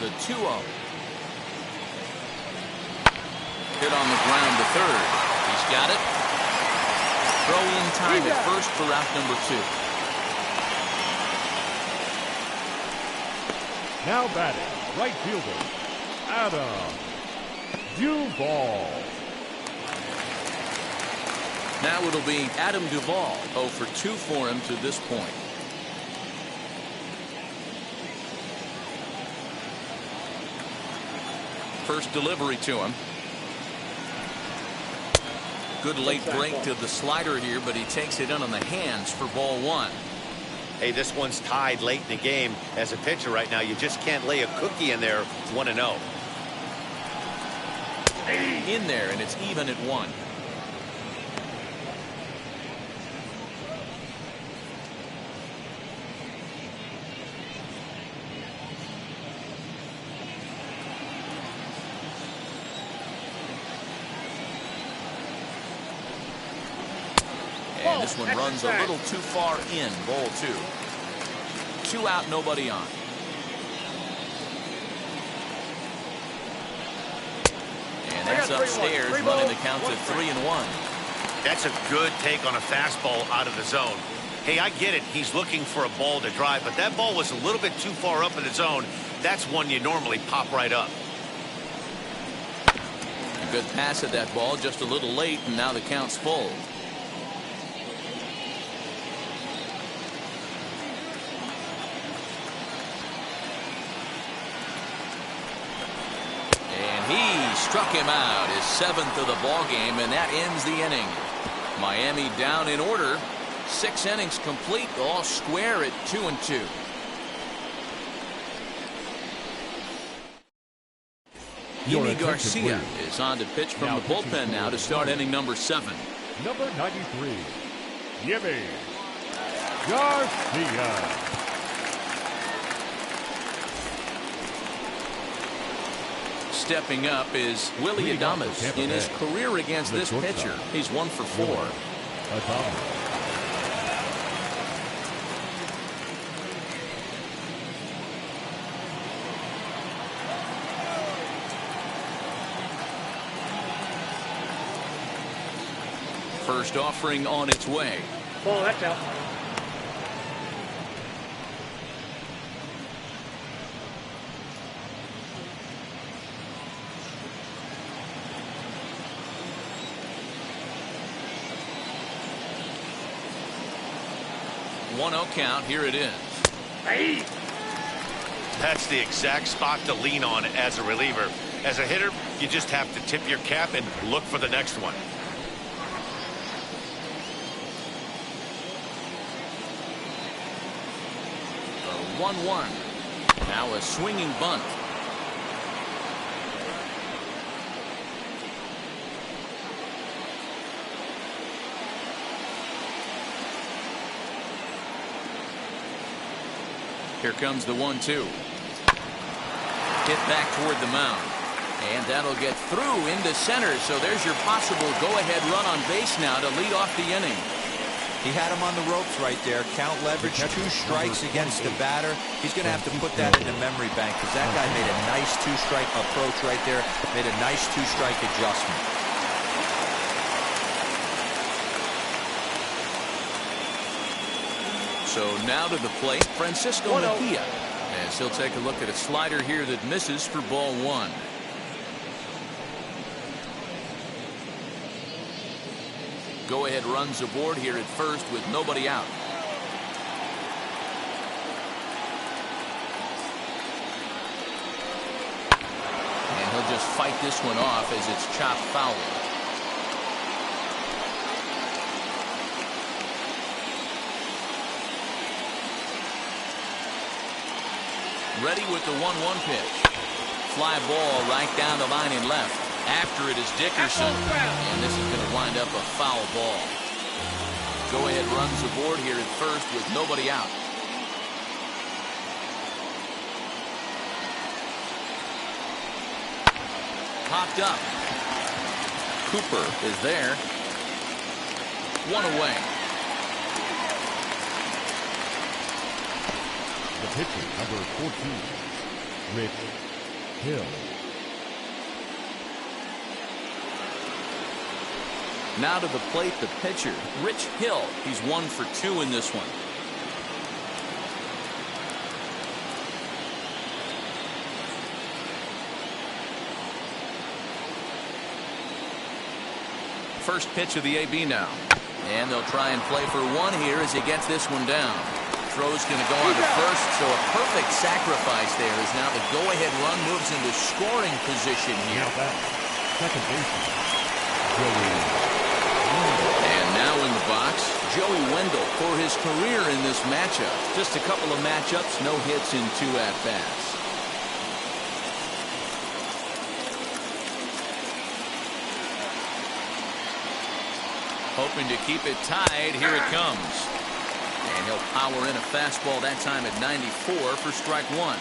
The 2-0. Hit on the ground to third. He's got it. Throw in time at first for out number 2. Now batting, right fielder, Adam Duvall. Now it'll be Adam Duvall. 0 for 2 for him to this point. First delivery to him. Good late break to the slider here, but he takes it in on the hands for ball 1. Hey, this one's tied late in the game. As a pitcher right now, you just can't lay a cookie in there. 1-0. In there, and it's even at 1. And this one runs a little too far in. Ball 2. 2 out, nobody on. And that's upstairs, running the count to 3-1. That's a good take on a fastball out of the zone. Hey, I get it. He's looking for a ball to drive, but that ball was a little bit too far up in the zone. That's one you normally pop right up. A good pass at that ball, just a little late, and now the count's full. He struck him out, his 7th of the ball game, and that ends the inning. Miami down in order. 6 innings complete, all square at 2-2. Yimi Garcia is on to pitch from the bullpen now to start inning number 7. Number 93, Yimi Garcia. Stepping up is Willie Adames. In his career against this pitcher, he's 1 for 4. First offering on its way. Ball, that's out. One 1-0 count. Here it is. Hey. That's the exact spot to lean on as a reliever. As a hitter, you just have to tip your cap and look for the next one. 1-1. Now a swinging bunt. Here comes the 1-2. Hit back toward the mound. And that'll get through into center. So there's your possible go-ahead run on base now to lead off the inning. He had him on the ropes right there. Count leverage, 2 strikes against the batter. He's going to have to put that in the memory bank because that guy made a nice 2-strike approach right there. Made a nice 2-strike adjustment. So now to the plate, Francisco Mejia, as he'll take a look at a slider here that misses for ball 1. Go-ahead runs aboard here at first with nobody out. And he'll just fight this one off as it's chopped foul. Ready with the 1-1 pitch. Fly ball right down the line in left. After it is Dickerson, and this is going to wind up a foul ball. Go-ahead runs aboard here at first with nobody out. Popped up. Cooper is there. One away. The pitcher, number 14, Rich Hill. Now to the plate, the pitcher, Rich Hill. He's 1 for 2 in this one. First pitch of the AB now. And they'll try and play for one here as he gets this one down. Throw's going to go on to first, so a perfect sacrifice there as now the go-ahead run moves into scoring position here. Second baseman, Joey. And now in the box, Joey Wendell for his career in this matchup. Just a couple of matchups, no hits in 2 at-bats. Hoping to keep it tied. Here it comes. And he'll power in a fastball that time at 94 for strike 1.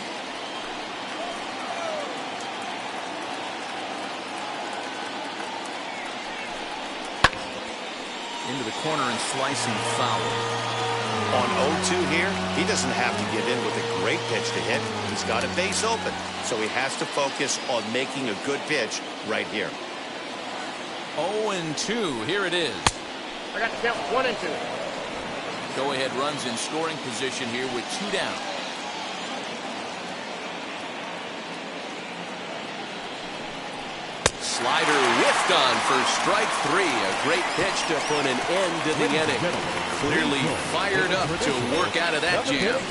Into the corner and slicing foul. On 0-2 here, he doesn't have to give in with a great pitch to hit. He's got a base open, so he has to focus on making a good pitch right here. 0-2. Here it is. I got the count 1 and 2. Go-ahead runs in scoring position here with 2 down. Slider whiffed on for strike 3. A great pitch to put an end to the inning. Clearly fired up to work out of that jam.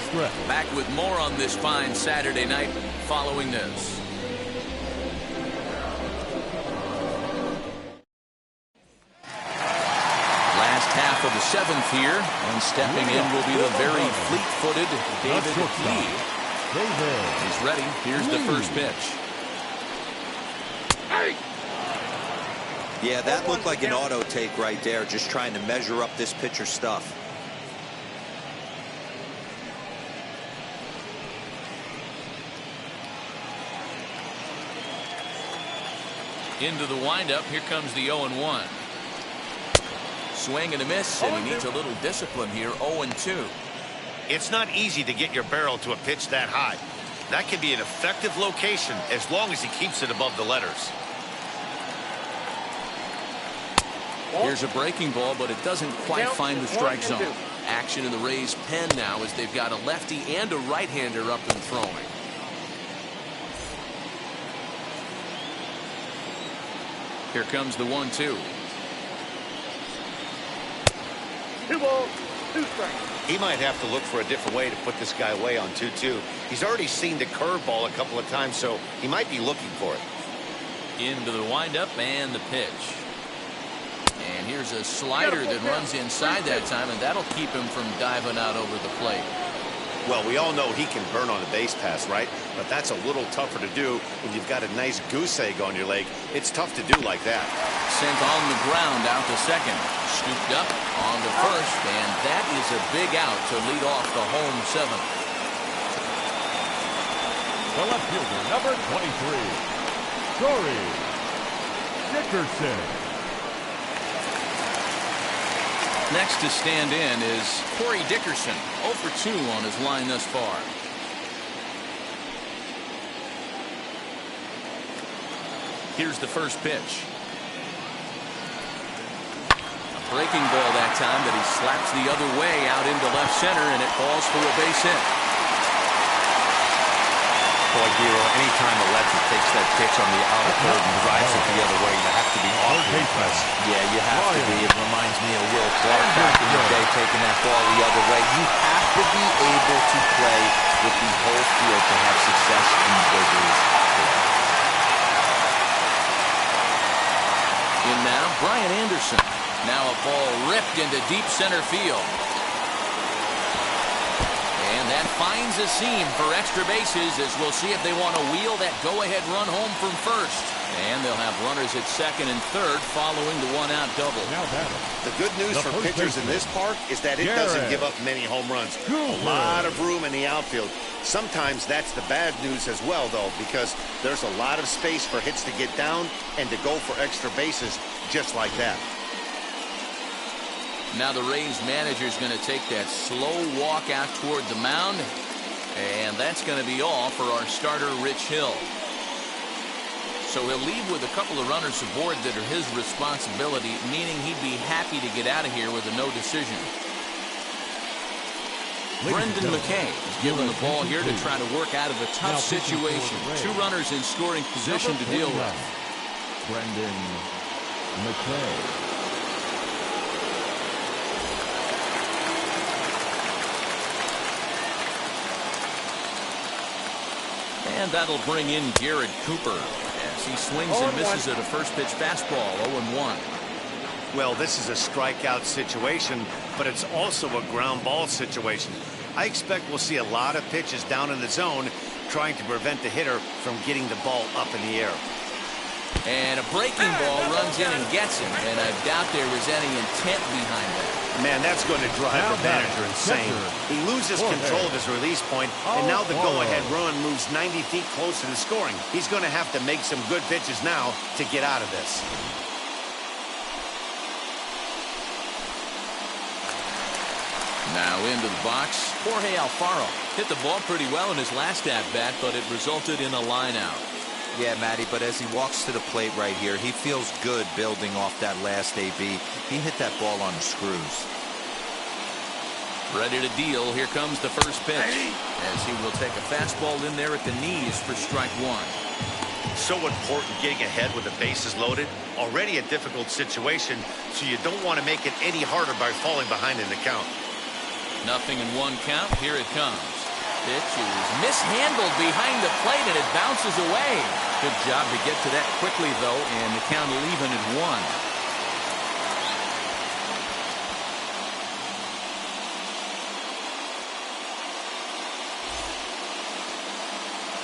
Back with more on this fine Saturday night following this. Last half of the 7th here, and stepping in will be the very fleet-footed David Lee. He's ready. Here's the first pitch. Yeah, that looked like an auto take right there, just trying to measure up this pitcher's stuff. Into the windup. Here comes the 0-1. Swing and a miss, and he needs a little discipline here. 0-2. It's not easy to get your barrel to a pitch that high. That can be an effective location as long as he keeps it above the letters. Here's a breaking ball, but it doesn't quite find the strike zone. Action in the Rays' pen now as they've got a lefty and a right-hander up and throwing. Here comes the 1-2. 2 balls, 2 strikes. He might have to look for a different way to put this guy away on 2-2. He's already seen the curveball a couple of times, so he might be looking for it. Into the windup and the pitch. And here's a slider that runs inside that time, and that'll keep him from diving out over the plate. Well, we all know he can burn on a base pass, right? But that's a little tougher to do when you've got a nice goose egg on your leg. It's tough to do like that. Sent on the ground out to second. Scooped up on to first, and that is a big out to lead off the home 7th. The left fielder, number 23, Corey Dickerson. Next to stand in is Corey Dickerson, 0 for 2 on his line thus far. Here's the first pitch. A breaking ball that time that he slaps the other way out into left center, and it falls for a base hit. Boy, Giro, anytime a lefty takes that pitch on the outer third and drives it the other way, you have to be awfully impressed. Yeah, you have to be. It reminds me of Will Clark back in the day taking that ball the other way. You have to be able to play with the whole field to have success in the big leagues. In now, Brian Anderson. Now a ball ripped into deep center field. And And finds a seam for extra bases, as we'll see if they want to wheel that go-ahead run home from first. And they'll have runners at second and third following the one-out double. Now batting. The good news for pitchers in this park is that it doesn't give up many home runs. A lot of room in the outfield. Sometimes that's the bad news as well, though, because there's a lot of space for hits to get down and to go for extra bases just like that. Now the Rays manager is going to take that slow walk out toward the mound. And that's going to be all for our starter, Rich Hill. So he'll leave with a couple of runners aboard that are his responsibility, meaning he'd be happy to get out of here with a no decision. Brendan McKay is given the ball here to try to work out of a tough situation. Two runners in scoring position to deal with. Brendan McKay. And that'll bring in Garrett Cooper as he swings and misses at a first pitch fastball, 0-1. Well, this is a strikeout situation, but it's also a ground ball situation. I expect we'll see a lot of pitches down in the zone trying to prevent the hitter from getting the ball up in the air. And a breaking ball runs in and gets him, and I doubt there was any intent behind that. Man, that's going to drive the manager insane. He loses control of his release point, and now the go-ahead run moves 90 feet closer to scoring. He's going to have to make some good pitches now to get out of this. Now into the box, Jorge Alfaro hit the ball pretty well in his last at-bat, but it resulted in a line-out. Yeah, Matty, but as he walks to the plate right here, he feels good building off that last AB. He hit that ball on the screws. Ready to deal. Here comes the first pitch, as he will take a fastball in there at the knees for strike one. So important getting ahead with the bases loaded. Already a difficult situation, so you don't want to make it any harder by falling behind in the count. Nothing in one count. Here it comes. Pitch is mishandled behind the plate, and it bounces away. Good job to get to that quickly, though, and the count will even at 1.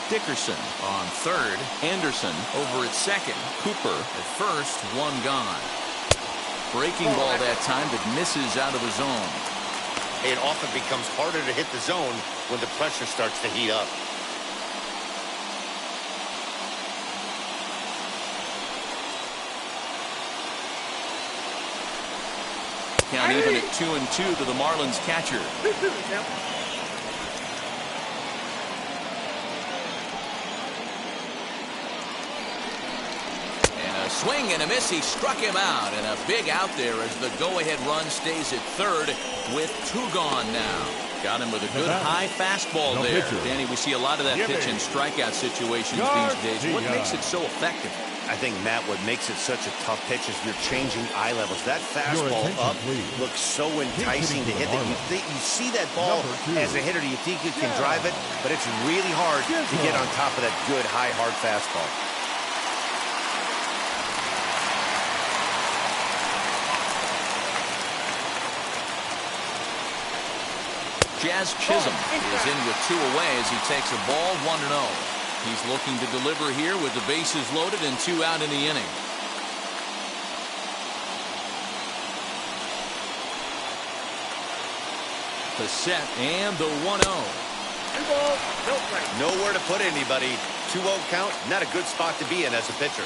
Dickerson on third. Anderson over at second. Cooper at first. One gone. Breaking ball that time that misses out of the zone. It often becomes harder to hit the zone when the pressure starts to heat up. Count even at 2-2 to the Marlins catcher. And a swing and a miss. He struck him out, and a big out there as the go-ahead run stays at third with two gone now. Got him with a good high fastball there. Danny, we see a lot of that pitch in strikeout situations these days. What makes it so effective? I think, Matt, what makes it such a tough pitch is you're changing eye levels. That fastball up looks so enticing to hit that you see that ball as a hitter, you think you can drive it, but it's really hard to get on top of that good, high, hard fastball. Jazz Chisholm is in with two away as he takes a ball 1-0. He's looking to deliver here with the bases loaded and two out in the inning. The set and the 1-0. 2 balls, no strikes. Nowhere to put anybody. 2-0 count, not a good spot to be in as a pitcher.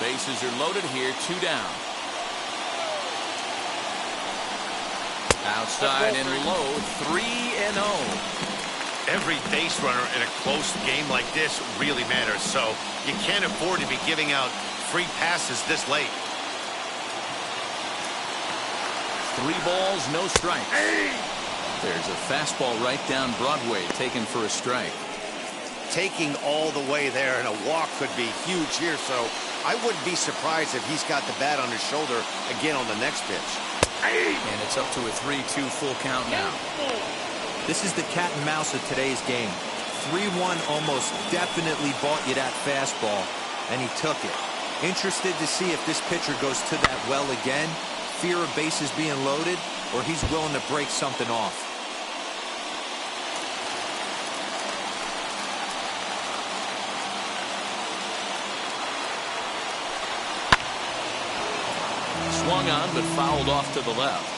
Bases are loaded here, two down. Outside and low, 3-0. Every base runner in a close game like this really matters, so you can't afford to be giving out free passes this late. 3 balls, no strikes. There's a fastball right down Broadway, taken for a strike. Taking all the way there, and a walk could be huge here, so I wouldn't be surprised if he's got the bat on his shoulder again on the next pitch. And it's up to a 3-2 full count now. This is the cat and mouse of today's game. 3-1 almost definitely bought you that fastball, and he took it. Interested to see if this pitcher goes to that well again. Fear of bases being loaded, or he's willing to break something off. Swung on, but fouled off to the left.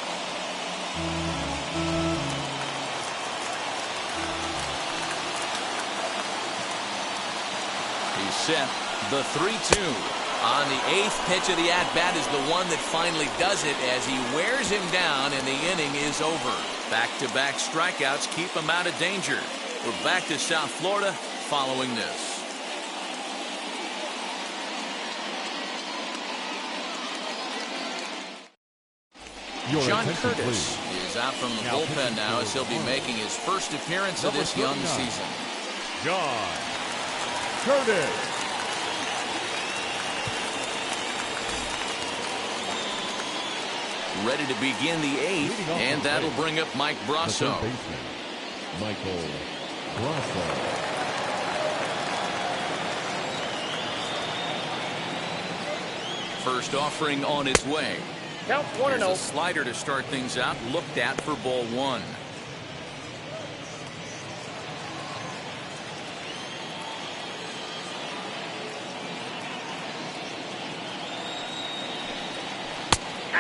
He's set. The 3-2. On the 8th pitch of the at-bat is the one that finally does it as he wears him down and the inning is over. Back-to-back strikeouts keep him out of danger. We're back to South Florida following this. John Curtis is out from the bullpen now as he'll be making his first appearance of this young season. John Curtis. Ready to begin the 8th, and that'll bring up Mike Brasso. Michael Brasso. First offering on its way. Count 1-0. There's a slider to start things out, looked at for ball 1.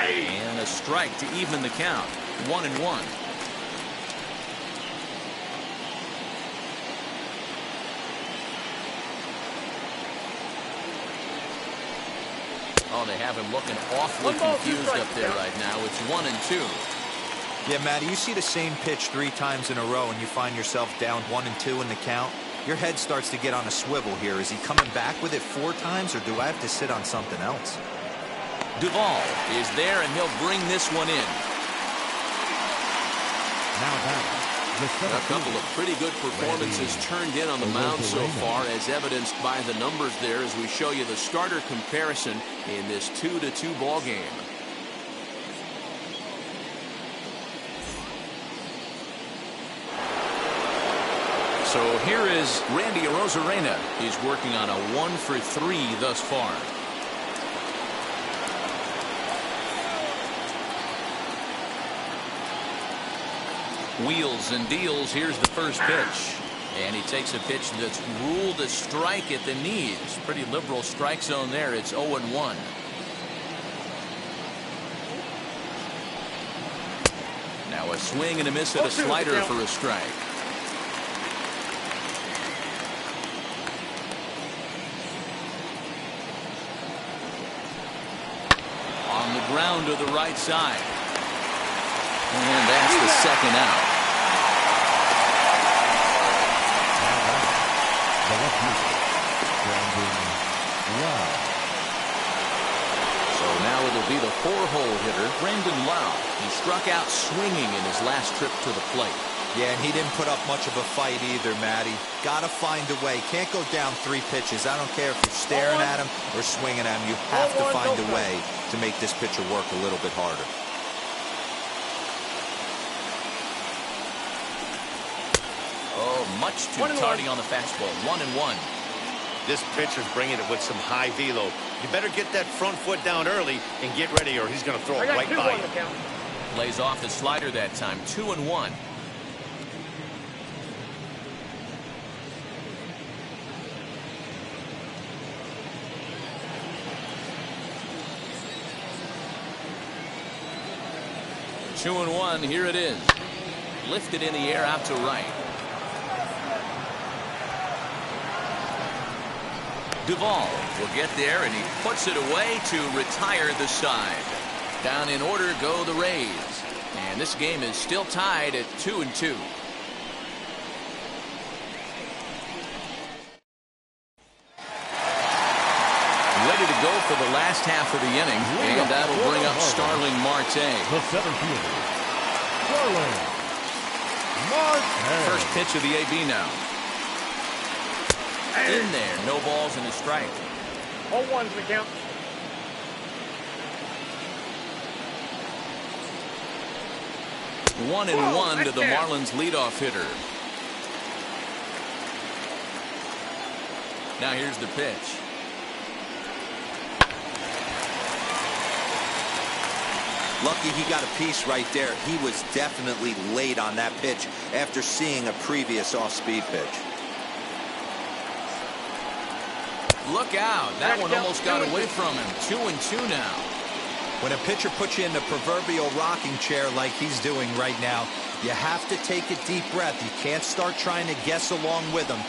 And a strike to even the count. 1-1. Oh, they have him looking awfully confused up there right now. It's 1-2. Yeah, Matty, you see the same pitch 3 times in a row and you find yourself down 1-2 in the count. Your head starts to get on a swivel here. Is he coming back with it 4 times, or do I have to sit on something else? Duvall is there, and he'll bring this one in. Now a couple of pretty good performances turned in on the mound so far, as evidenced by the numbers there as we show you the starter comparison in this 2-2 ball game. So here is Randy Arozarena. He's working on a 1-for-3 thus far. Wheels and deals. Here's the first pitch. And he takes a pitch that's ruled a strike at the knees. Pretty liberal strike zone there. It's 0-1. Now a swing and a miss at a slider for a strike. On the ground to the right side. And that's the second out. So now it'll be the 4-hole hitter, Brandon Lau. He struck out swinging in his last trip to the plate. Yeah, and he didn't put up much of a fight either, Matty. Gotta find a way. Can't go down 3 pitches. I don't care if you're staring at him or swinging at him. You have to find a way to make this pitcher work a little bit harder. Much too tardy on the fastball. 1-1. This pitcher's bringing it with some high velo. You better get that front foot down early and get ready, or he's going to throw it right by you. Lays off the slider that time. 2-1. Two and 1. Here it is. Lifted in the air out to right. Duvall will get there, and he puts it away to retire the side. Down in order go the Rays. And this game is still tied at 2-2. Ready to go for the last half of the inning, and that'll bring up Starling Marte. The 7th fielder, Starling Marte. First pitch of the AB now. In there, no balls and a strike. 0-1's the count. One and one to the Marlins leadoff hitter. Now here's the pitch. Lucky he got a piece right there. He was definitely late on that pitch after seeing a previous off-speed pitch. Look out. That one almost got away from him. 2-2 now. When a pitcher puts you in the proverbial rocking chair like he's doing right now, you have to take a deep breath. You can't start trying to guess along with him.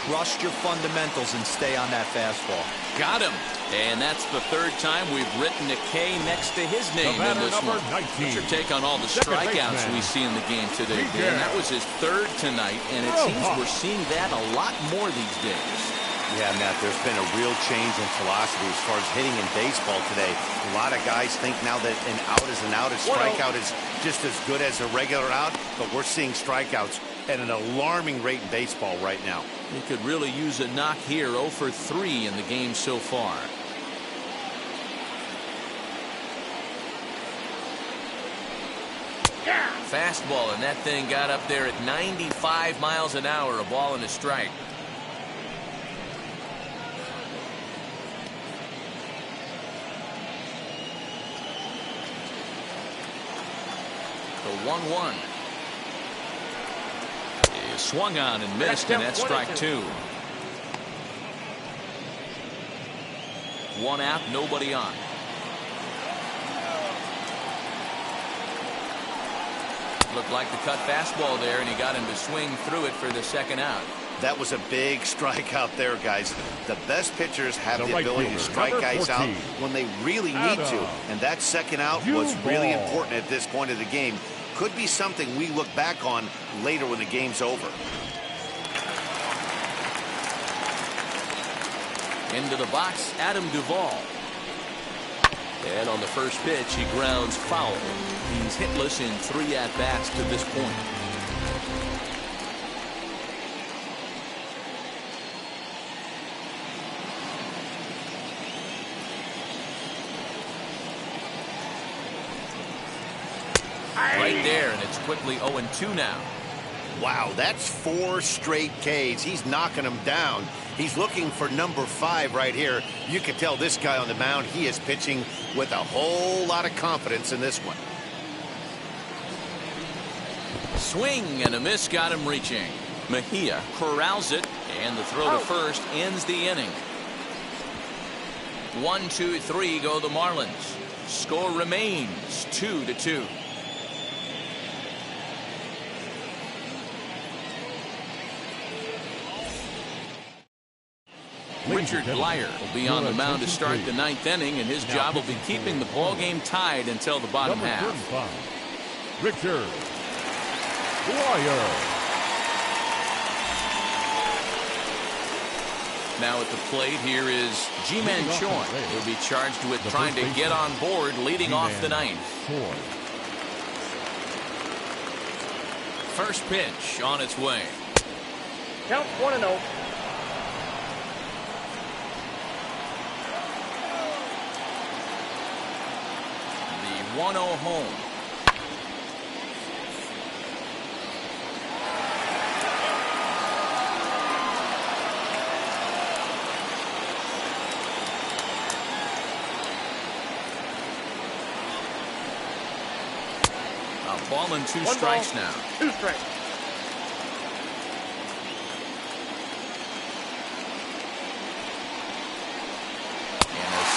Trust your fundamentals and stay on that fastball. Got him. And that's the third time we've written a K next to his name in this one. What's your take on all the strikeouts we see in the game today, Dan? That was his third tonight, and it seems we're seeing that a lot more these days. Yeah, Matt, there's been a real change in philosophy as far as hitting in baseball today. A lot of guys think now that an out is an out, a strikeout is just as good as a regular out, but we're seeing strikeouts at an alarming rate in baseball right now. He could really use a knock here. 0 for 3 in the game so far. Fastball, and that thing got up there at 95 miles an hour, a ball and a strike. The 1-1. He swung on and missed, and that's strike 2. 1 out, nobody on. Looked like the cut fastball there, and he got him to swing through it for the second out. That was a big strikeout there, guys. The best pitchers have the ability to strike guys out when they really need to. And that second out was really important at this point of the game. Could be something we look back on later when the game's over. Into the box, Adam Duvall. And on the first pitch, he grounds foul. He's hitless in 3 at-bats to this point. Right there, and it's quickly 0-2 now. Wow, that's 4 straight Ks. He's knocking them down. He's looking for number 5 right here. You can tell this guy on the mound, he is pitching with a whole lot of confidence in this one. Swing and a miss got him reaching. Mejia corrals it, and the throw to first ends the inning. 1-2-3 go the Marlins. Score remains 2-2. Richard Blyer will be on the mound to start the 9th inning, and his job will be keeping the ball game tied until the bottom half. Richard Blyer. Now at the plate, here is Ji-Man Choi. He'll be charged with trying to get on board, leading off the 9th. First pitch on its way. Count 1-0. The 1-0 home. A ball and 2 strikes now. 2 strikes.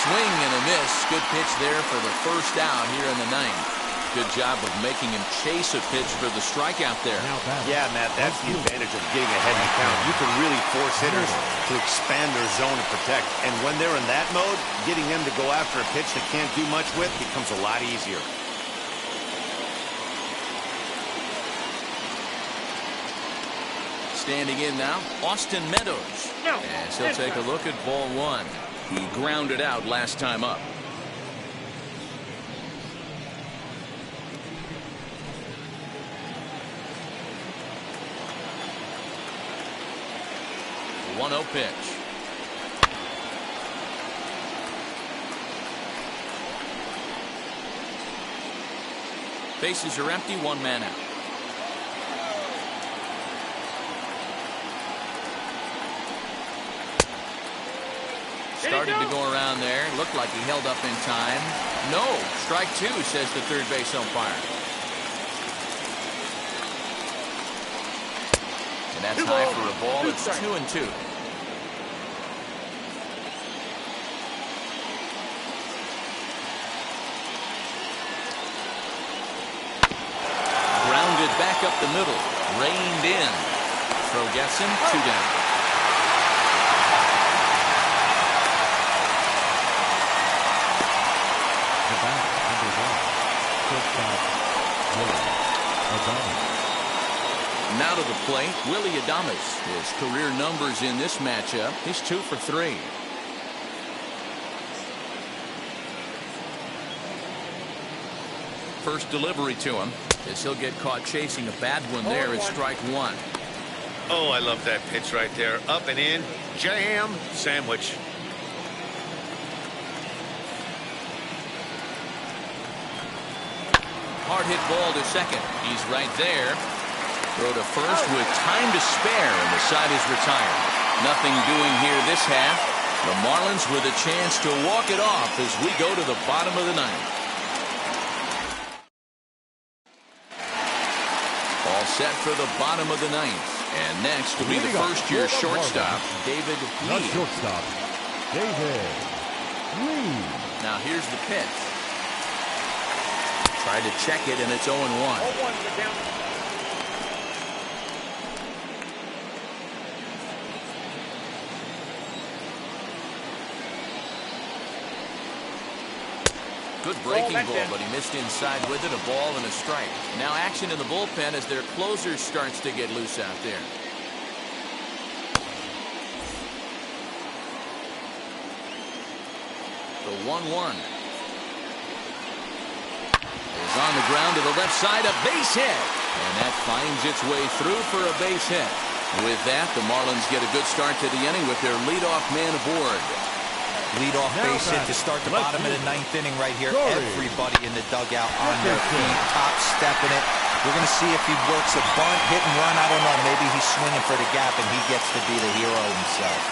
Swing and a miss. Good pitch there for the first out here in the 9th. Good job of making him chase a pitch for the strikeout there. Yeah, Matt, that's the advantage of getting ahead in the count. You can really force hitters to expand their zone and protect. And when they're in that mode, getting them to go after a pitch they can't do much with becomes a lot easier. Standing in now, Austin Meadows. And he'll take a look at ball 1. He grounded out last time up. The 1-0 pitch. Bases are empty, 1 man out. Started to go around there. Looked like he held up in time. No. Strike two, says the third base umpire. And that's high for a ball. It's 2-2. Grounded back up the middle. Reined in. Throw gets him. 2 down. Now to the plate, Willie Adames. His career numbers in this matchup, he's 2 for 3. First delivery to him, as he'll get caught chasing a bad one there at strike one. Oh, I love that pitch right there. Up and in, jam, sandwich. Hard hit ball to second. He's right there. Throw to first with time to spare, and the side is retired. Nothing doing here this half. The Marlins with a chance to walk it off as we go to the bottom of the ninth. All set for the bottom of the ninth. And next will be the first-year shortstop, David Not Lee. shortstop, David Lee. Now here's the pitch. Tried to check it, and it's 0-1. 0-1 down. Good breaking ball, but he missed inside with it. A ball and a strike. Now action in the bullpen as their closer starts to get loose out there. The 1-1. Is on the ground to the left side, a base hit. And that finds its way through for a base hit. With that, the Marlins get a good start to the inning with their leadoff man aboard. Leadoff base hit to start the bottom of the ninth inning right here. Everybody in the dugout on their feet, top stepping it. We're going to see if he works a bunt, hit and run. I don't know. Maybe he's swinging for the gap and he gets to be the hero himself.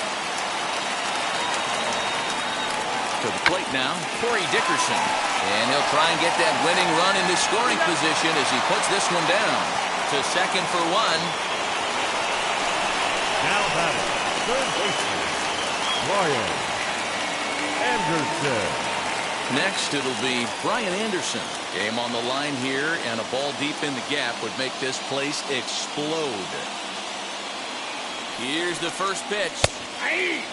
To the plate now, Corey Dickerson. And he'll try and get that winning run into scoring position as he puts this one down. To second for one. Now batting, third baseman, Brian Anderson. Next, it'll be Brian Anderson. Game on the line here, and a ball deep in the gap would make this place explode. Here's the first pitch. Hey,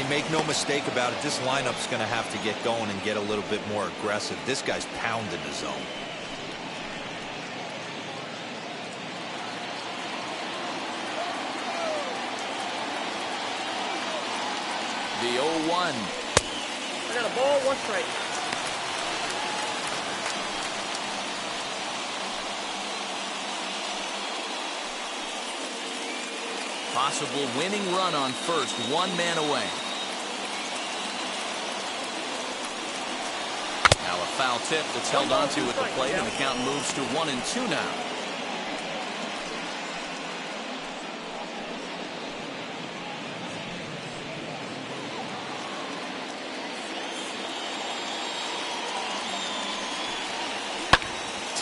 make no mistake about it. This lineup's going to have to get going and get a little bit more aggressive. This guy's pounding the zone. The 0-1. I got a ball, 1 strike. Possible winning run on first, 1 man away. Now a foul tip that's held onto at the plate, and the count moves to 1-2 now.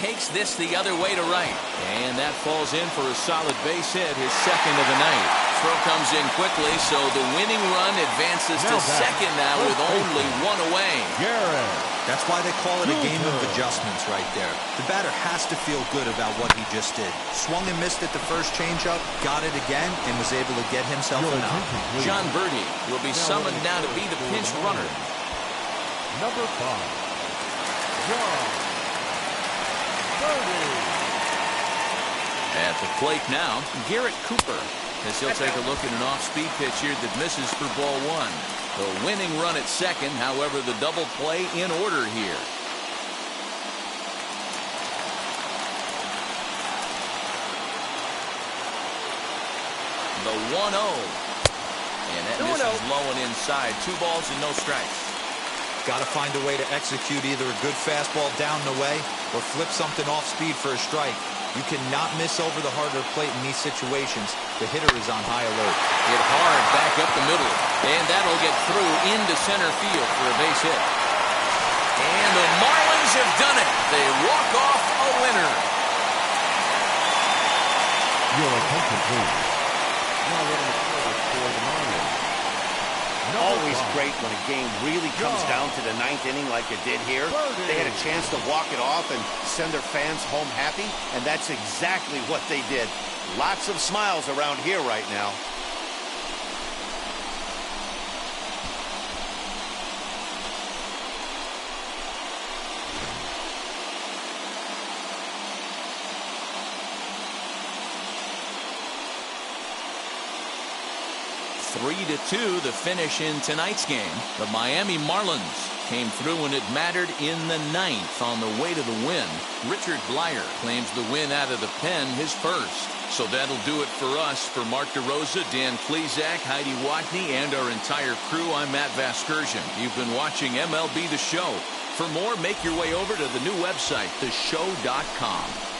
Takes this the other way to right. And that falls in for a solid base hit, his second of the night. Throw comes in quickly, so the winning run advances to second now with only 1 away. Garrett. That's why they call it a game of adjustments right there. The batter has to feel good about what he just did. Swung and missed at the first changeup, got it again, and was able to get himself an out. John Birdie will be summoned now to be the pinch runner. Number 5, John Birdie. At the plate now, Garrett Cooper, as he'll take a look at an off-speed pitch here that misses for ball 1. The winning run at second, however, the double play in order here. The 1-0. And that misses low and inside. 2 balls and no strikes. Got to find a way to execute either a good fastball down the way or flip something off speed for a strike. You cannot miss over the harder plate in these situations. The hitter is on high alert. Hit hard back up the middle, and that'll get through into center field for a base hit. And the Marlins have done it. They walk off a winner. Your attention, please. Now we're going to score for the Marlins. Always great when a game really comes down to the ninth inning like it did here. They had a chance to walk it off and send their fans home happy, and that's exactly what they did. Lots of smiles around here right now. Three to 2, the finish in tonight's game. The Miami Marlins came through when it mattered in the ninth on the way to the win. Richard Blyer claims the win out of the pen, his first. So that'll do it for us. For Mark DeRosa, Dan Klezak, Heidi Watney, and our entire crew, I'm Matt Vasgersian. You've been watching MLB The Show. For more, make your way over to the new website, theshow.com.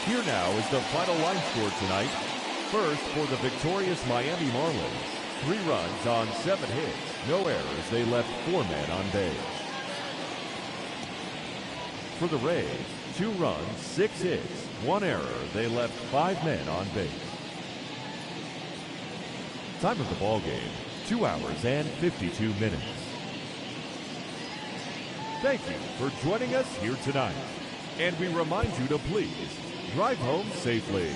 Here now is the final line score tonight. First, for the victorious Miami Marlins, 3 runs on 7 hits, no errors. They left 4 men on base. For the Rays, 2 runs, 6 hits, 1 error. They left 5 men on base. Time of the ball game, 2 hours and 52 minutes. Thank you for joining us here tonight. And we remind you to please drive home safely.